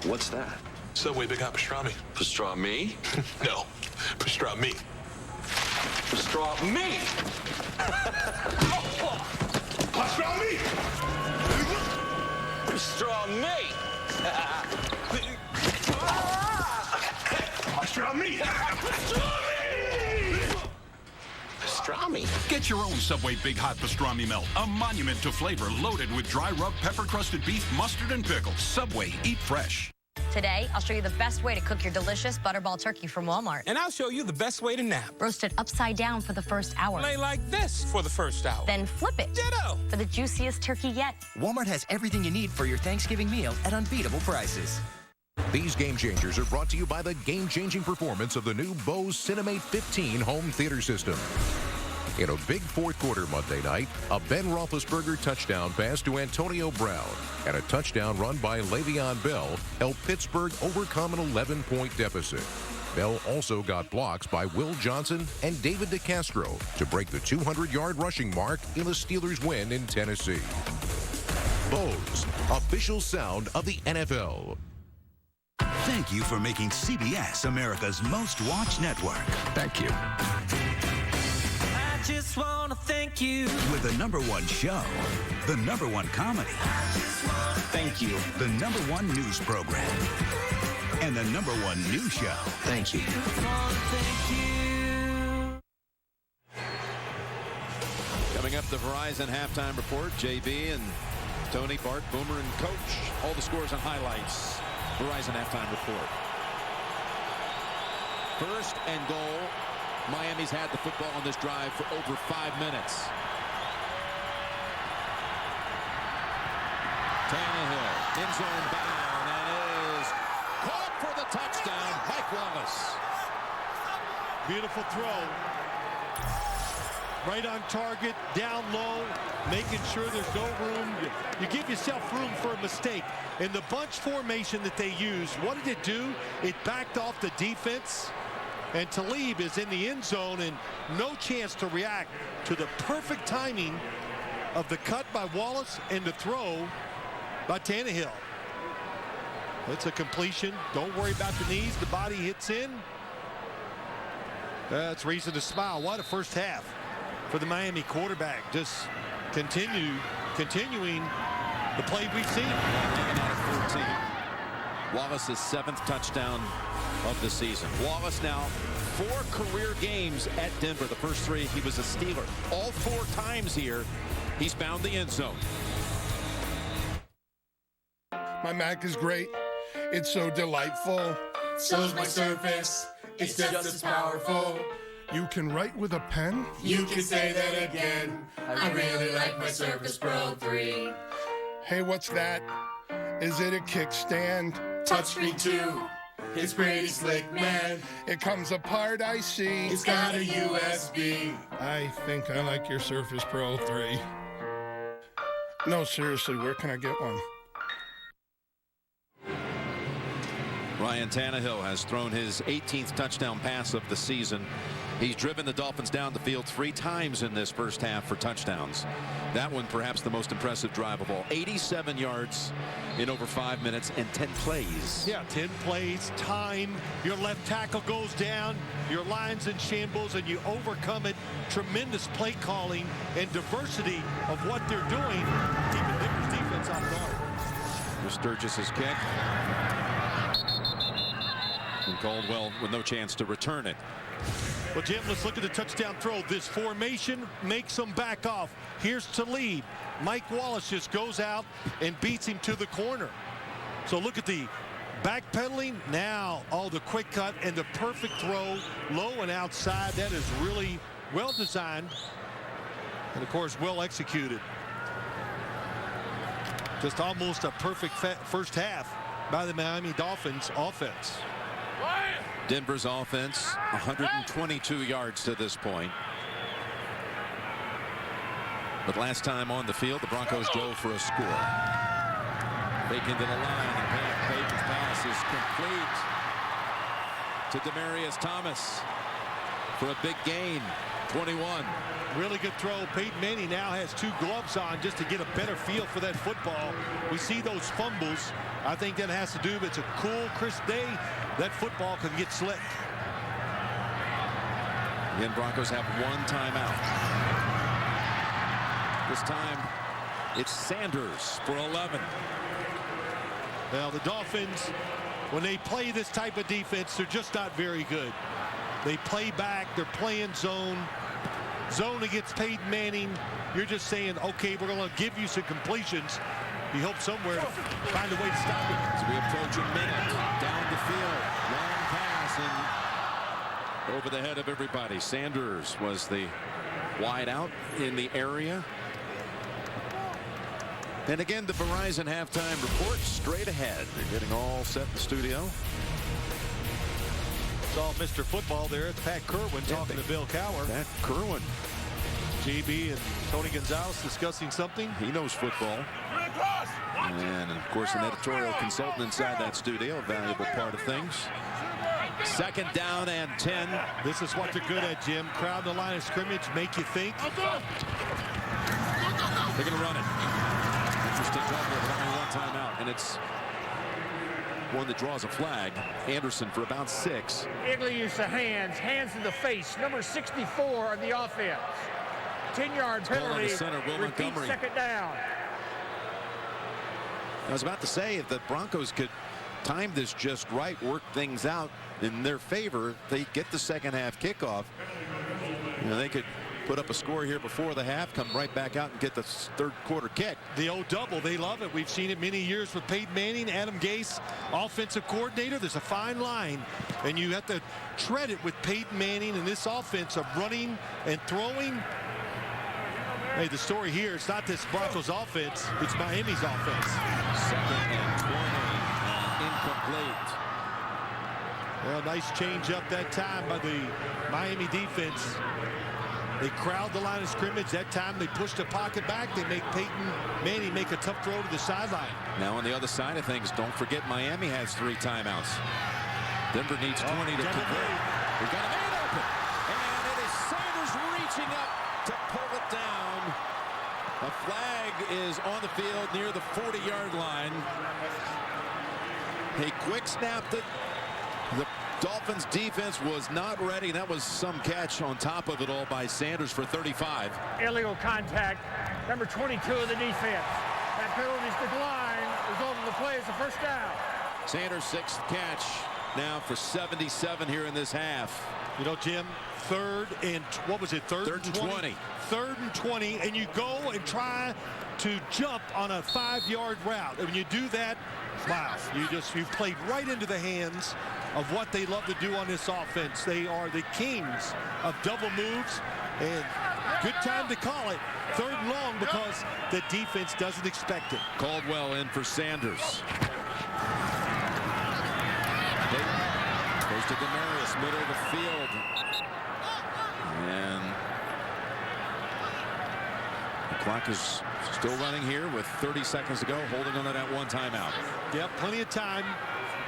What's that? Subway Big Hot Pastrami. Pastrami? No, pastrami. Pastrami! Pastrami! Pastrami! Pastrami! Pastrami! Get your own Subway Big Hot Pastrami Melt, a monument to flavor loaded with dry rub, pepper-crusted beef, mustard, and pickles. Subway, eat fresh. Today, I'll show you the best way to cook your delicious butterball turkey from Walmart. And I'll show you the best way to nap. Roast it upside down for the first hour. Lay like this for the first hour. Then flip it. Ditto. For the juiciest turkey yet. Walmart has everything you need for your Thanksgiving meal at unbeatable prices. These game changers are brought to you by the game-changing performance of the new Bose Cinemate 15 home theater system. In a big fourth quarter Monday night, a Ben Roethlisberger touchdown pass to Antonio Brown and a touchdown run by Le'Veon Bell helped Pittsburgh overcome an 11-point deficit. Bell also got blocks by Will Johnson and David DeCastro to break the 200-yard rushing mark in the Steelers' win in Tennessee. Bose, official sound of the NFL. Thank you for making CBS America's most watched network. Thank you. I just want to thank you. With the #1 show, the #1 comedy. Thank you. The #1 news program. And the #1 news show. Thank you. Coming up, the Verizon halftime report. JB and Tony, Bart, Boomer, and Coach. All the scores and highlights. Verizon halftime report. 1st and goal. Miami's had the football on this drive for over 5 minutes. Tannehill, end zone bound, and is caught for the touchdown. Mike Wallace. Beautiful throw. Right on target, down low, making sure there's no room. You give yourself room for a mistake. In the bunch formation that they used, what did it do? It backed off the defense. And Talib is in the end zone and no chance to react to the perfect timing of the cut by Wallace and the throw by Tannehill. It's a completion. Don't worry about the knees. The body hits in. That's reason to smile. What a first half for the Miami quarterback. Just continuing the play we've seen. Wallace's 7th touchdown of the season. Wallace now 4 career games at Denver. The first 3 he was a Steeler. All 4 times here he's found the end zone. My Mac is great. It's so delightful. So's my Surface. It's just as powerful. You can write with a pen? You can say that again. I really like my Surface Pro 3. Hey, what's that? Is it a kickstand? Touchscreen 2. It's pretty slick, man. It comes apart, I see. It's got a USB. I think I like your Surface Pro 3. No, seriously, where can I get one? Ryan Tannehill has thrown his 18th touchdown pass of the season. He's driven the Dolphins down the field 3 times in this first half for touchdowns. That one perhaps the most impressive drive of all. 87 yards in over 5 minutes and 10 plays. Yeah, 10 plays, time. Your left tackle goes down, your line's in shambles, and you overcome it. Tremendous play calling and diversity of what they're doing, keeping Denver's defense off guard. Sturgis's kick. And Caldwell with no chance to return it. Well, Jim, let's look at the touchdown throw. This formation makes them back off. Here's Talib. Mike Wallace just goes out and beats him to the corner. So look at the backpedaling. Now, the quick cut and the perfect throw, low and outside. That is really well designed and, of course, well executed. Just almost a perfect first half by the Miami Dolphins offense. Denver's offense 122 yards to this point. But last time on the field, the Broncos drove for a score. Bacon to the line, and Peyton's pass is complete to Demaryius Thomas for a big gain. 21. Really good throw. Peyton Manning now has 2 gloves on just to get a better feel for that football. We see those fumbles. I think that has to do with it's a cool, crisp day. That football can get slick. Again, Broncos have 1 timeout. This time, it's Sanders for 11. Well, the Dolphins, when they play this type of defense, they're just not very good. They play back. They're playing zone. Zone against Peyton Manning. You're just saying, okay, we're going to give you some completions. You hope somewhere to find a way to stop it. As we approach a minute down the field, long pass and over the head of everybody. Sanders was the wide out in the area. And again, the Verizon halftime report straight ahead. They're getting all set in the studio. It's all Mr. Football there. It's Pat Kerwin talking to Bill Cowher. Pat Kerwin. JB and Tony Gonzalez discussing something. He knows football. And, of course, an editorial consultant inside that studio, a valuable part of things. 2nd down and 10. This is what they're good at, Jim. Crowd the line of scrimmage, make you think. They're going to run it. Interesting call here, but only 1 timeout. And it's one that draws a flag. Anderson for about 6. Illegal use of hands in the face. Number 64 on the offense. 10-yard penalty. The center, Will Montgomery. 2nd down. I was about to say, if the Broncos could time this just right, work things out in their favor, they get the second half kickoff. You know, they could put up a score here before the half, come right back out and get the 3rd quarter kick. The old double, they love it. We've seen it many years with Peyton Manning, Adam Gase, offensive coordinator. There's a fine line, and you have to tread it with Peyton Manning and this offense of running and throwing. Hey, the story here, it's not this Broncos offense, it's Miami's offense. 2nd and 20, incomplete. Well, nice change up that time by the Miami defense. They crowd the line of scrimmage. That time they push the pocket back. They make Peyton Manning make a tough throw to the sideline. Now on the other side of things, don't forget Miami has 3 timeouts. Denver needs 20 to convert. We've got a man open. And it is Sanders reaching up to pull it down. A flag is on the field near the 40-yard line. He quick snapped it. The Dolphins defense was not ready. That was some catch on top of it all by Sanders for 35. Illegal contact. Number 22 of the defense. That penalty's declined. Result of the play is a 1st down. Sanders' 6th catch now for 77 here in this half. You know, Jim, 3rd and what was it? 3rd and 20. 3rd and 20, and you go and try to jump on a 5-yard route. And when you do that, wow, you've played right into the hands of what they love to do on this offense. They are the kings of double moves, and Good time to call it. 3rd and long because the defense doesn't expect it. Caldwell in for Sanders. Goes to Demaryius, middle of the field. And the clock is still running here with 30 seconds to go, holding on to that 1 timeout. Yep, plenty of time.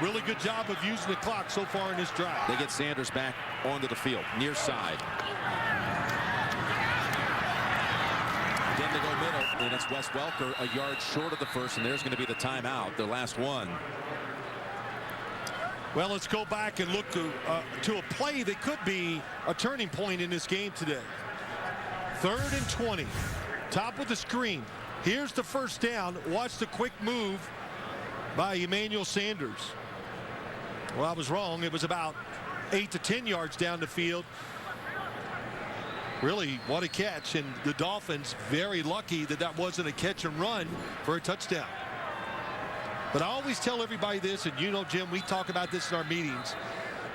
Really good job of using the clock so far in this drive. They get Sanders back onto the field, near side. Again, they go middle, and it's Wes Welker a yard short of the first, and there's going to be the timeout, the last one. Well, let's go back and look to a play that could be a turning point in this game today. 3rd and 20. Top of the screen. Here's the first down. Watch the quick move by Emmanuel Sanders. Well, I was wrong. It was about 8 to 10 yards down the field. Really, what a catch. And the Dolphins very lucky that that wasn't a catch and run for a touchdown. But I always tell everybody this, and you know, Jim, we talk about this in our meetings.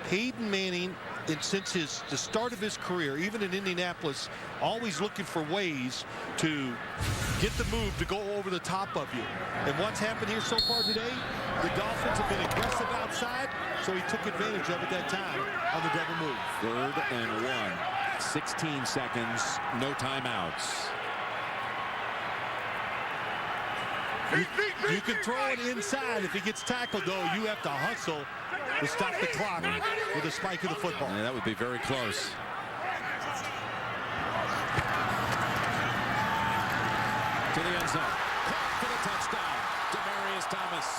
Peyton Manning, and since the start of his career, even in Indianapolis, always looking for ways to get the move to go over the top of you. And what's happened here so far today? The Dolphins have been aggressive outside, so he took advantage of it that time on the double move. 3rd and 1. 16 seconds, no timeouts. You can throw it inside. If he gets tackled, though, you have to hustle to stop the clock with a spike of the football. Yeah, that would be very close. To the end zone. For the touchdown. Demaryius Thomas.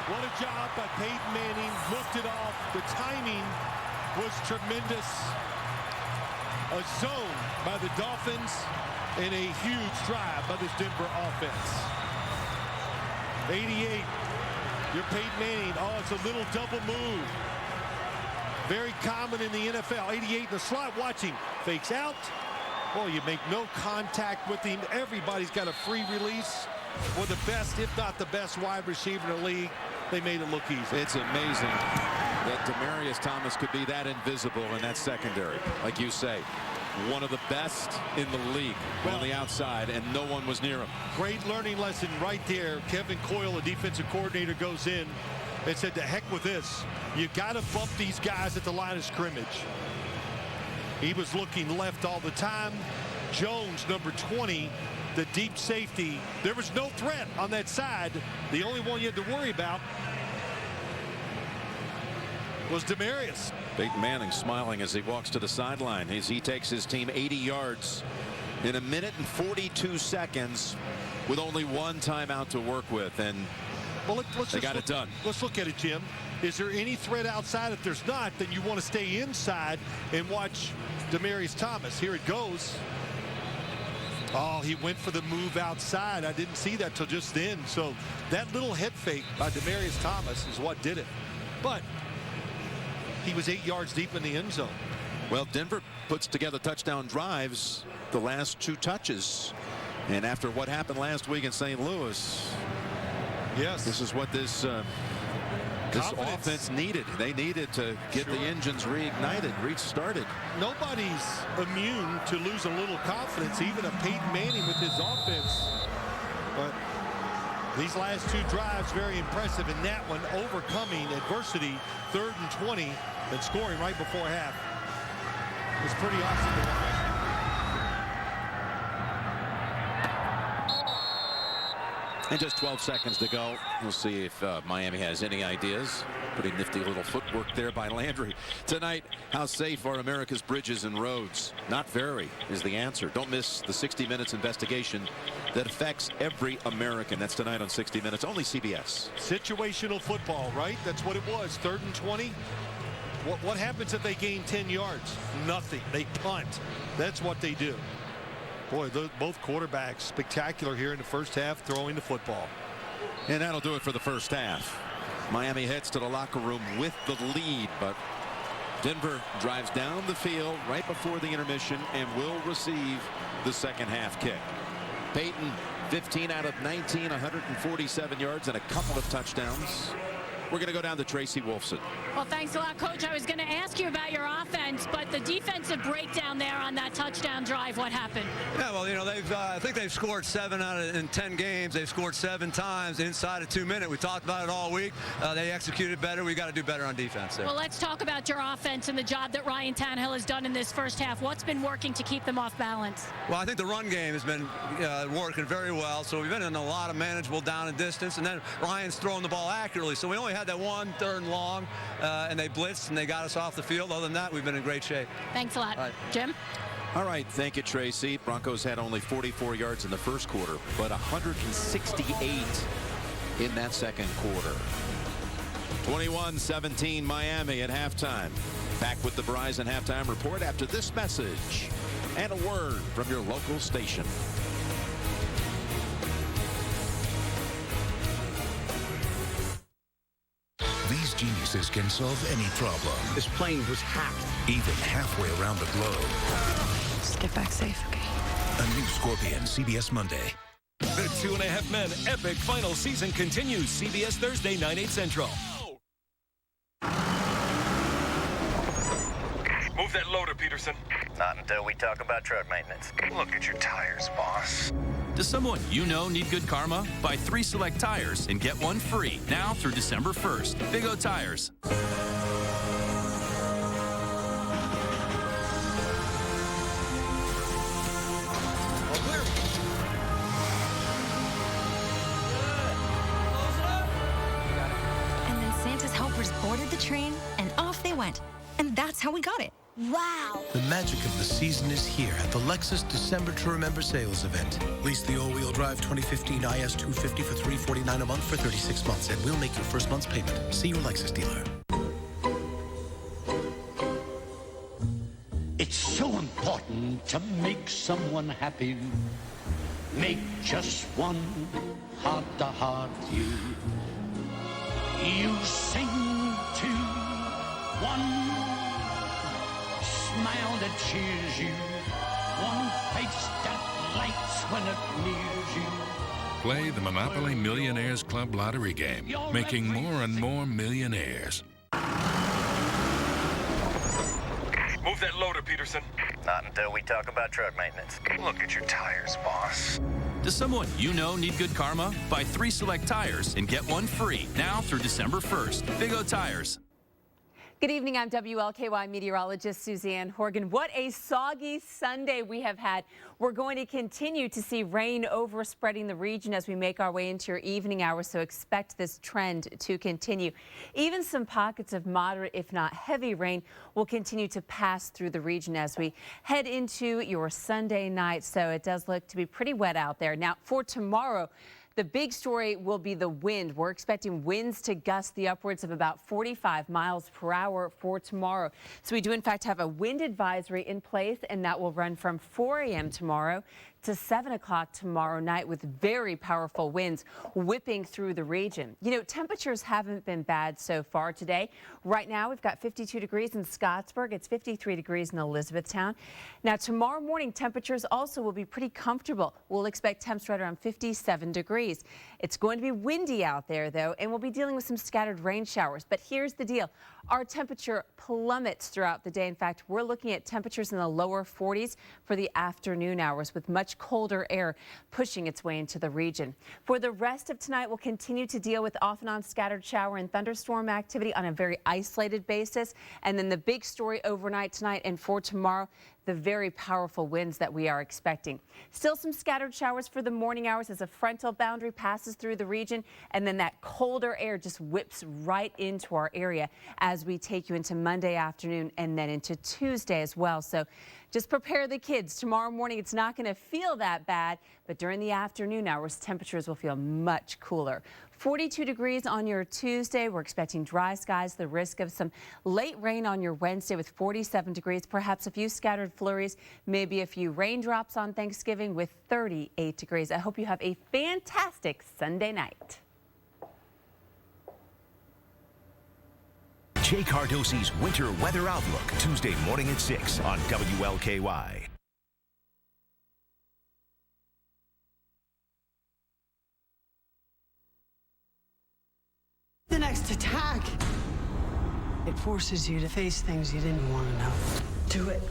What a job by Peyton Manning. Looked it off. The timing was tremendous. A zone by the Dolphins and a huge drive by this Denver offense. 88. You're Peyton Manning. Oh, it's a little double move. Very common in the NFL. 88 in the slot. Watching. Fakes out. Oh, you make no contact with him. Everybody's got a free release. One of the best, if not the best, wide receiver in the league. They made it look easy. It's amazing that Demaryius Thomas could be that invisible in that secondary. Like you say, one of the best in the league on the outside, and no one was near him. Great learning lesson right there. Kevin Coyle, the defensive coordinator, goes in and said, to heck with this. You got to bump these guys at the line of scrimmage. He was looking left all the time. Jones, number 20, the deep safety. There was no threat on that side. The only one you had to worry about was Demaryius. Peyton Manning smiling as he walks to the sideline as he takes his team 80 yards in 1 minute and 42 seconds with only 1 timeout to work with, and well, they got it done. Let's look at it, Jim. Is there any threat outside? If there's not, then you want to stay inside and watch Demaryius Thomas. Here it goes. Oh, he went for the move outside. I didn't see that till just then. So that little head fake by Demaryius Thomas is what did it. But he was 8 yards deep in the end zone. Well, Denver puts together touchdown drives the last 2 touches. And after what happened last week in St. Louis, yes, this is what this offense needed. They needed to get the engines reignited, restarted. Nobody's immune to lose a little confidence, even a Peyton Manning with his offense. But these last 2 drives, very impressive. And that one, overcoming adversity, 3rd and 20, and scoring right before half. It's pretty awesome. And just 12 seconds to go. We'll see if Miami has any ideas. Pretty nifty little footwork there by Landry. Tonight, how safe are America's bridges and roads? Not very is the answer. Don't miss the 60 Minutes investigation that affects every American. That's tonight on 60 Minutes, only CBS. Situational football, right? That's what it was. 3rd and 20. What happens if they gain 10 yards? Nothing. They punt. That's what they do. Boy, both quarterbacks spectacular here in the first half throwing the football. And that'll do it for the first half. Miami heads to the locker room with the lead, but Denver drives down the field right before the intermission and will receive the second half kick. Peyton, 15 out of 19, 147 yards and a couple of touchdowns. We're going to go down to Tracy Wolfson. Well, thanks a lot, Coach. I was going to ask you about your offense, but the defensive breakdown there on that touchdown drive, what happened? Yeah, well, you know, I think they've scored 7 out of 10 games. They've scored 7 times inside of 2 minutes. We talked about it all week. They executed better. We got to do better on defense there. Well, let's talk about your offense and the job that Ryan Tannehill has done in this first half. What's been working to keep them off balance? Well, I think the run game has been working very well. So we've been in a lot of manageable down and distance, and then Ryan's throwing the ball accurately. So we only had that 1 3rd and long, and they blitzed and they got us off the field. Other than that, we've been in great shape. Thanks a lot. All right. Jim? All right, thank you, Tracy. Broncos had only 44 yards in the first quarter, but 168 in that second quarter. 21-17 Miami at halftime. Back with the Verizon halftime report after this message and a word from your local station. These geniuses can solve any problem. This plane was hacked. Even halfway around the globe. Just get back safe, okay? A new Scorpion, CBS Monday. The 2.5 Men epic final season continues. CBS Thursday, 9/8 Central. Move that loader, Peterson. Not until we talk about truck maintenance. Look at your tires, boss. Does someone you know need good karma? Buy 3 select tires and get 1 free now through December 1st. Big O Tires. And then Santa's helpers boarded the train and off they went. And that's how we got it. Wow! The magic of the season is here at the Lexus December to Remember sales event. Lease the all-wheel drive 2015 IS 250 for $349 a month for 36 months, and we'll make your first month's payment. See your Lexus dealer. It's so important to make someone happy. Make just one heart-to-heart view. You sing to one smile that cheers you, one face that lights when it nears you. Play the Monopoly Millionaires Club lottery game, making more and more millionaires. Move that loader, Peterson. Not until we talk about truck maintenance. Look at your tires, boss. Does someone you know need good karma? Buy 3 select tires and get 1 free now through December 1st. Big O Tires. Good evening, I'm WLKY meteorologist Suzanne Horgan. What a soggy Sunday we have had. We're going to continue to see rain overspreading the region as we make our way into your evening hours, so expect this trend to continue. Even some pockets of moderate, if not heavy rain will continue to pass through the region as we head into your Sunday night, so it does look to be pretty wet out there. Now, for tomorrow, the big story will be the wind. We're expecting winds to gust the upwards of about 45 miles per hour for tomorrow. So we do, in fact, have a wind advisory in place, and that will run from 4 a.m. tomorrow to 7 o'clock tomorrow night with very powerful winds whipping through the region. You know, temperatures haven't been bad so far today. Right now, we've got 52 degrees in Scottsburg. It's 53 degrees in Elizabethtown. Now, tomorrow morning, temperatures also will be pretty comfortable. We'll expect temps right around 57 degrees. It's going to be windy out there, though, and we'll be dealing with some scattered rain showers. But here's the deal. Our temperature plummets throughout the day. In fact, we're looking at temperatures in the lower 40s for the afternoon hours with much colder air pushing its way into the region. For the rest of tonight, we'll continue to deal with off and on scattered shower and thunderstorm activity on a very isolated basis. And then the big story overnight tonight and for tomorrow, the very powerful winds that we are expecting. Still some scattered showers for the morning hours as a frontal boundary passes through the region, and then that colder air just whips right into our area as we take you into Monday afternoon and then into Tuesday as well. So just prepare the kids. Tomorrow morning, it's not going to feel that bad, but during the afternoon hours, temperatures will feel much cooler. 42 degrees on your Tuesday. We're expecting dry skies, the risk of some late rain on your Wednesday with 47 degrees, perhaps a few scattered flurries, maybe a few raindrops on Thanksgiving with 38 degrees. I hope you have a fantastic Sunday night. Jay Cardosi's Winter Weather Outlook, Tuesday morning at 6 on WLKY. The next next attack. It forces you to face things you didn't want to know. Do it.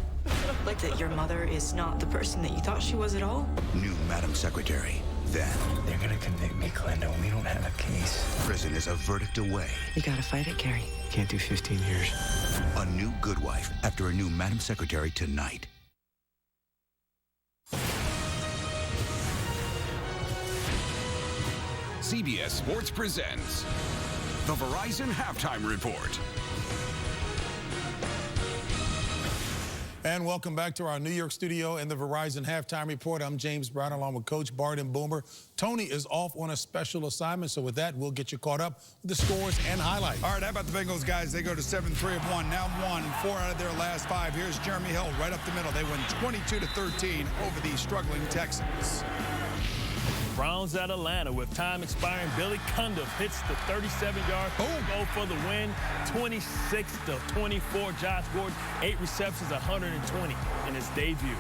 Like that your mother is not the person that you thought she was at all? New Madam Secretary. Then. They're gonna convict me, Glenda. We don't have a case. Prison is a verdict away. You gotta fight it, Carrie. Can't do 15 years. A new good wife after a new Madam Secretary tonight. CBS Sports presents the Verizon Halftime Report. And welcome back to our New York studio and the Verizon Halftime Report. I'm James Brown along with Coach Bart and Boomer. Tony is off on a special assignment, so with that, we'll get you caught up with the scores and highlights. All right, how about the Bengals, guys? They go to 7-3-1, now won 4 out of their last 5. Here's Jeremy Hill right up the middle. They win 22-13 over the struggling Texans. Browns at Atlanta with time expiring. Billy Cundiff hits the 37-yard goal for the win. 26-24. Josh Gordon, 8 receptions, 120 in his debut.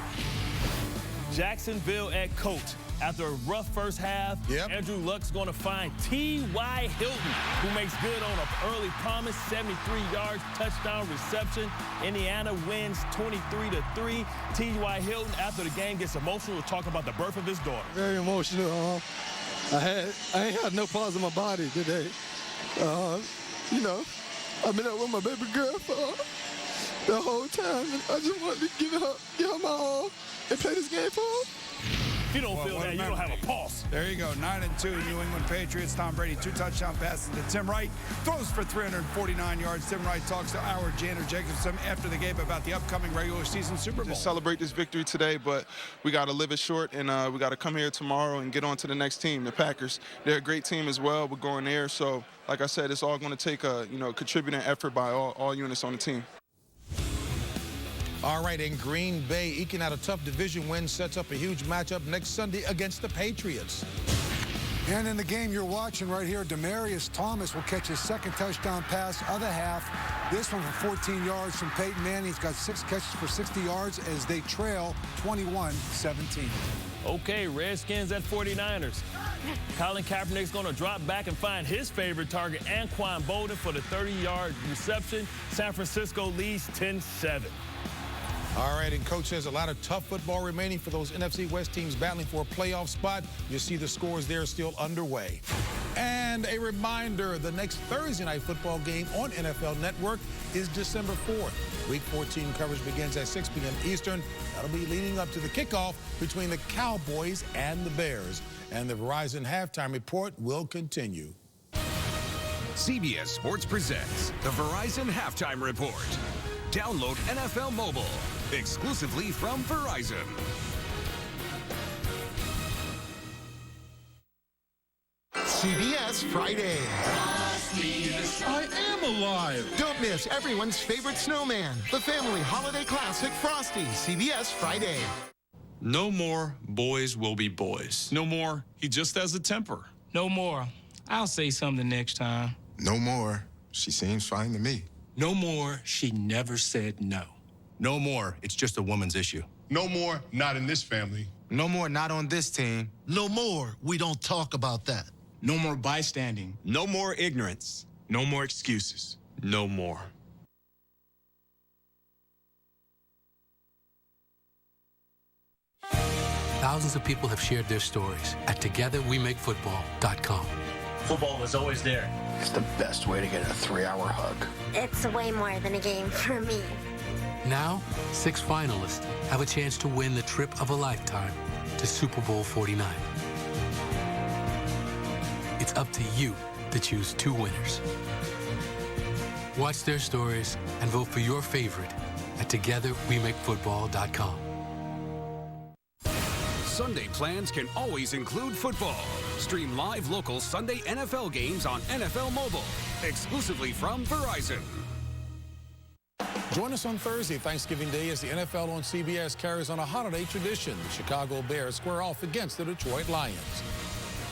Jacksonville at Colts. After a rough first half, Andrew Luck's going to find T.Y. Hilton, who makes good on an early promise, 73 yards, touchdown reception. Indiana wins 23-3. T.Y. Hilton, after the game, gets emotional to talk about the birth of his daughter. Very emotional. I ain't had no pause in my body today. You know, I've been out with my baby girl for the whole time, and I just wanted to give her my all and play this game for her. If you don't feel that, you don't have a pulse. There you go, 9-2 New England Patriots. Tom Brady, 2 touchdown passes to Tim Wright. Throws for 349 yards. Tim Wright talks to our Janer Jacobson after the game about the upcoming regular season Super Bowl. Just celebrate this victory today, but we got to live it short, and we got to come here tomorrow and get on to the next team, the Packers. They're a great team as well. We're going there, so like I said, it's all going to take a contributing effort by all units on the team. All right, in Green Bay, eking out a tough division win, sets up a huge matchup next Sunday against the Patriots. And in the game you're watching right here, Demaryius Thomas will catch his second touchdown pass, other half. This one for 14 yards from Peyton Manning. He's got 6 catches for 60 yards as they trail 21-17. Okay, Redskins at 49ers. Colin Kaepernick's going to drop back and find his favorite target, Anquan Bolden, for the 30-yard reception. San Francisco leads 10-7. All right, and Coach says a lot of tough football remaining for those NFC West teams battling for a playoff spot. You see the scores there still underway. And a reminder, the next Thursday night football game on NFL Network is December 4th. Week 14 coverage begins at 6 p.m. Eastern. That'll be leading up to the kickoff between the Cowboys and the Bears. And the Verizon Halftime Report will continue. CBS Sports presents the Verizon Halftime Report. Download NFL Mobile exclusively from Verizon. CBS Friday. I am alive. Don't miss everyone's favorite snowman, the family holiday classic Frosty. CBS Friday. No more boys will be boys. No more he just has a temper. No more I'll say something next time. No more she seems fine to me. No more she never said no. No more it's just a woman's issue. No more not in this family. No more not on this team. No more we don't talk about that. No more bystanding. No more ignorance. No more excuses. No more. Thousands of people have shared their stories at TogetherWeMakeFootball.com. Football was always there. It's the best way to get a 3-hour hug. It's way more than a game for me. Now, 6 finalists have a chance to win the trip of a lifetime to Super Bowl 49. It's up to you to choose 2 winners. Watch their stories and vote for your favorite at TogetherWeMakeFootball.com. Sunday plans can always include football. Stream live local Sunday NFL games on NFL Mobile, exclusively from Verizon. Join us on Thursday, Thanksgiving Day, as the NFL on CBS carries on a holiday tradition. The Chicago Bears square off against the Detroit Lions.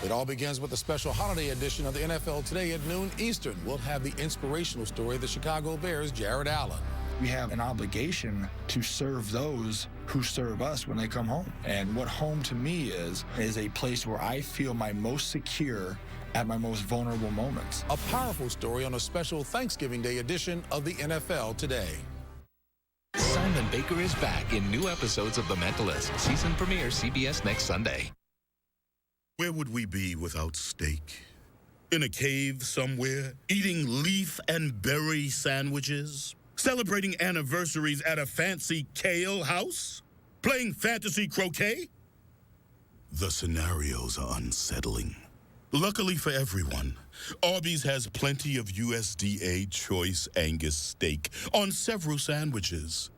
It all begins with a special holiday edition of the NFL Today at noon Eastern. We'll have the inspirational story of the Chicago Bears' Jared Allen. We have an obligation to serve those who serve us when they come home. And what home to me is a place where I feel my most secure at my most vulnerable moments. A powerful story on a special Thanksgiving Day edition of the NFL Today. Simon Baker is back in new episodes of The Mentalist. Season premiere CBS next Sunday. Where would we be without steak? In a cave somewhere, eating leaf and berry sandwiches? Celebrating anniversaries at a fancy kale house? Playing fantasy croquet? The scenarios are unsettling. Luckily for everyone, Arby's has plenty of USDA choice Angus steak on several sandwiches.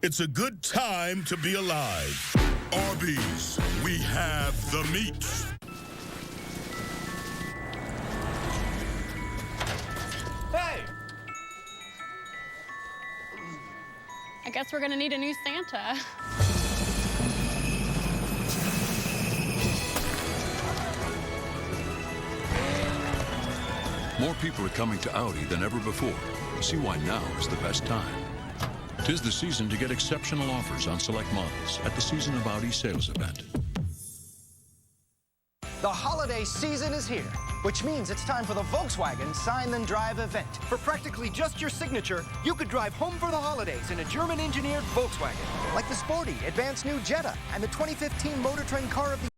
It's a good time to be alive. Arby's, we have the meat. Hey! I guess we're gonna need a new Santa. More people are coming to Audi than ever before. See why now is the best time. 'Tis the season to get exceptional offers on select models at the Season of Audi sales event. The holiday season is here, which means it's time for the Volkswagen Sign Then Drive event. For practically just your signature, you could drive home for the holidays in a German-engineered Volkswagen, like the sporty, advanced new Jetta and the 2015 Motor Trend Car of the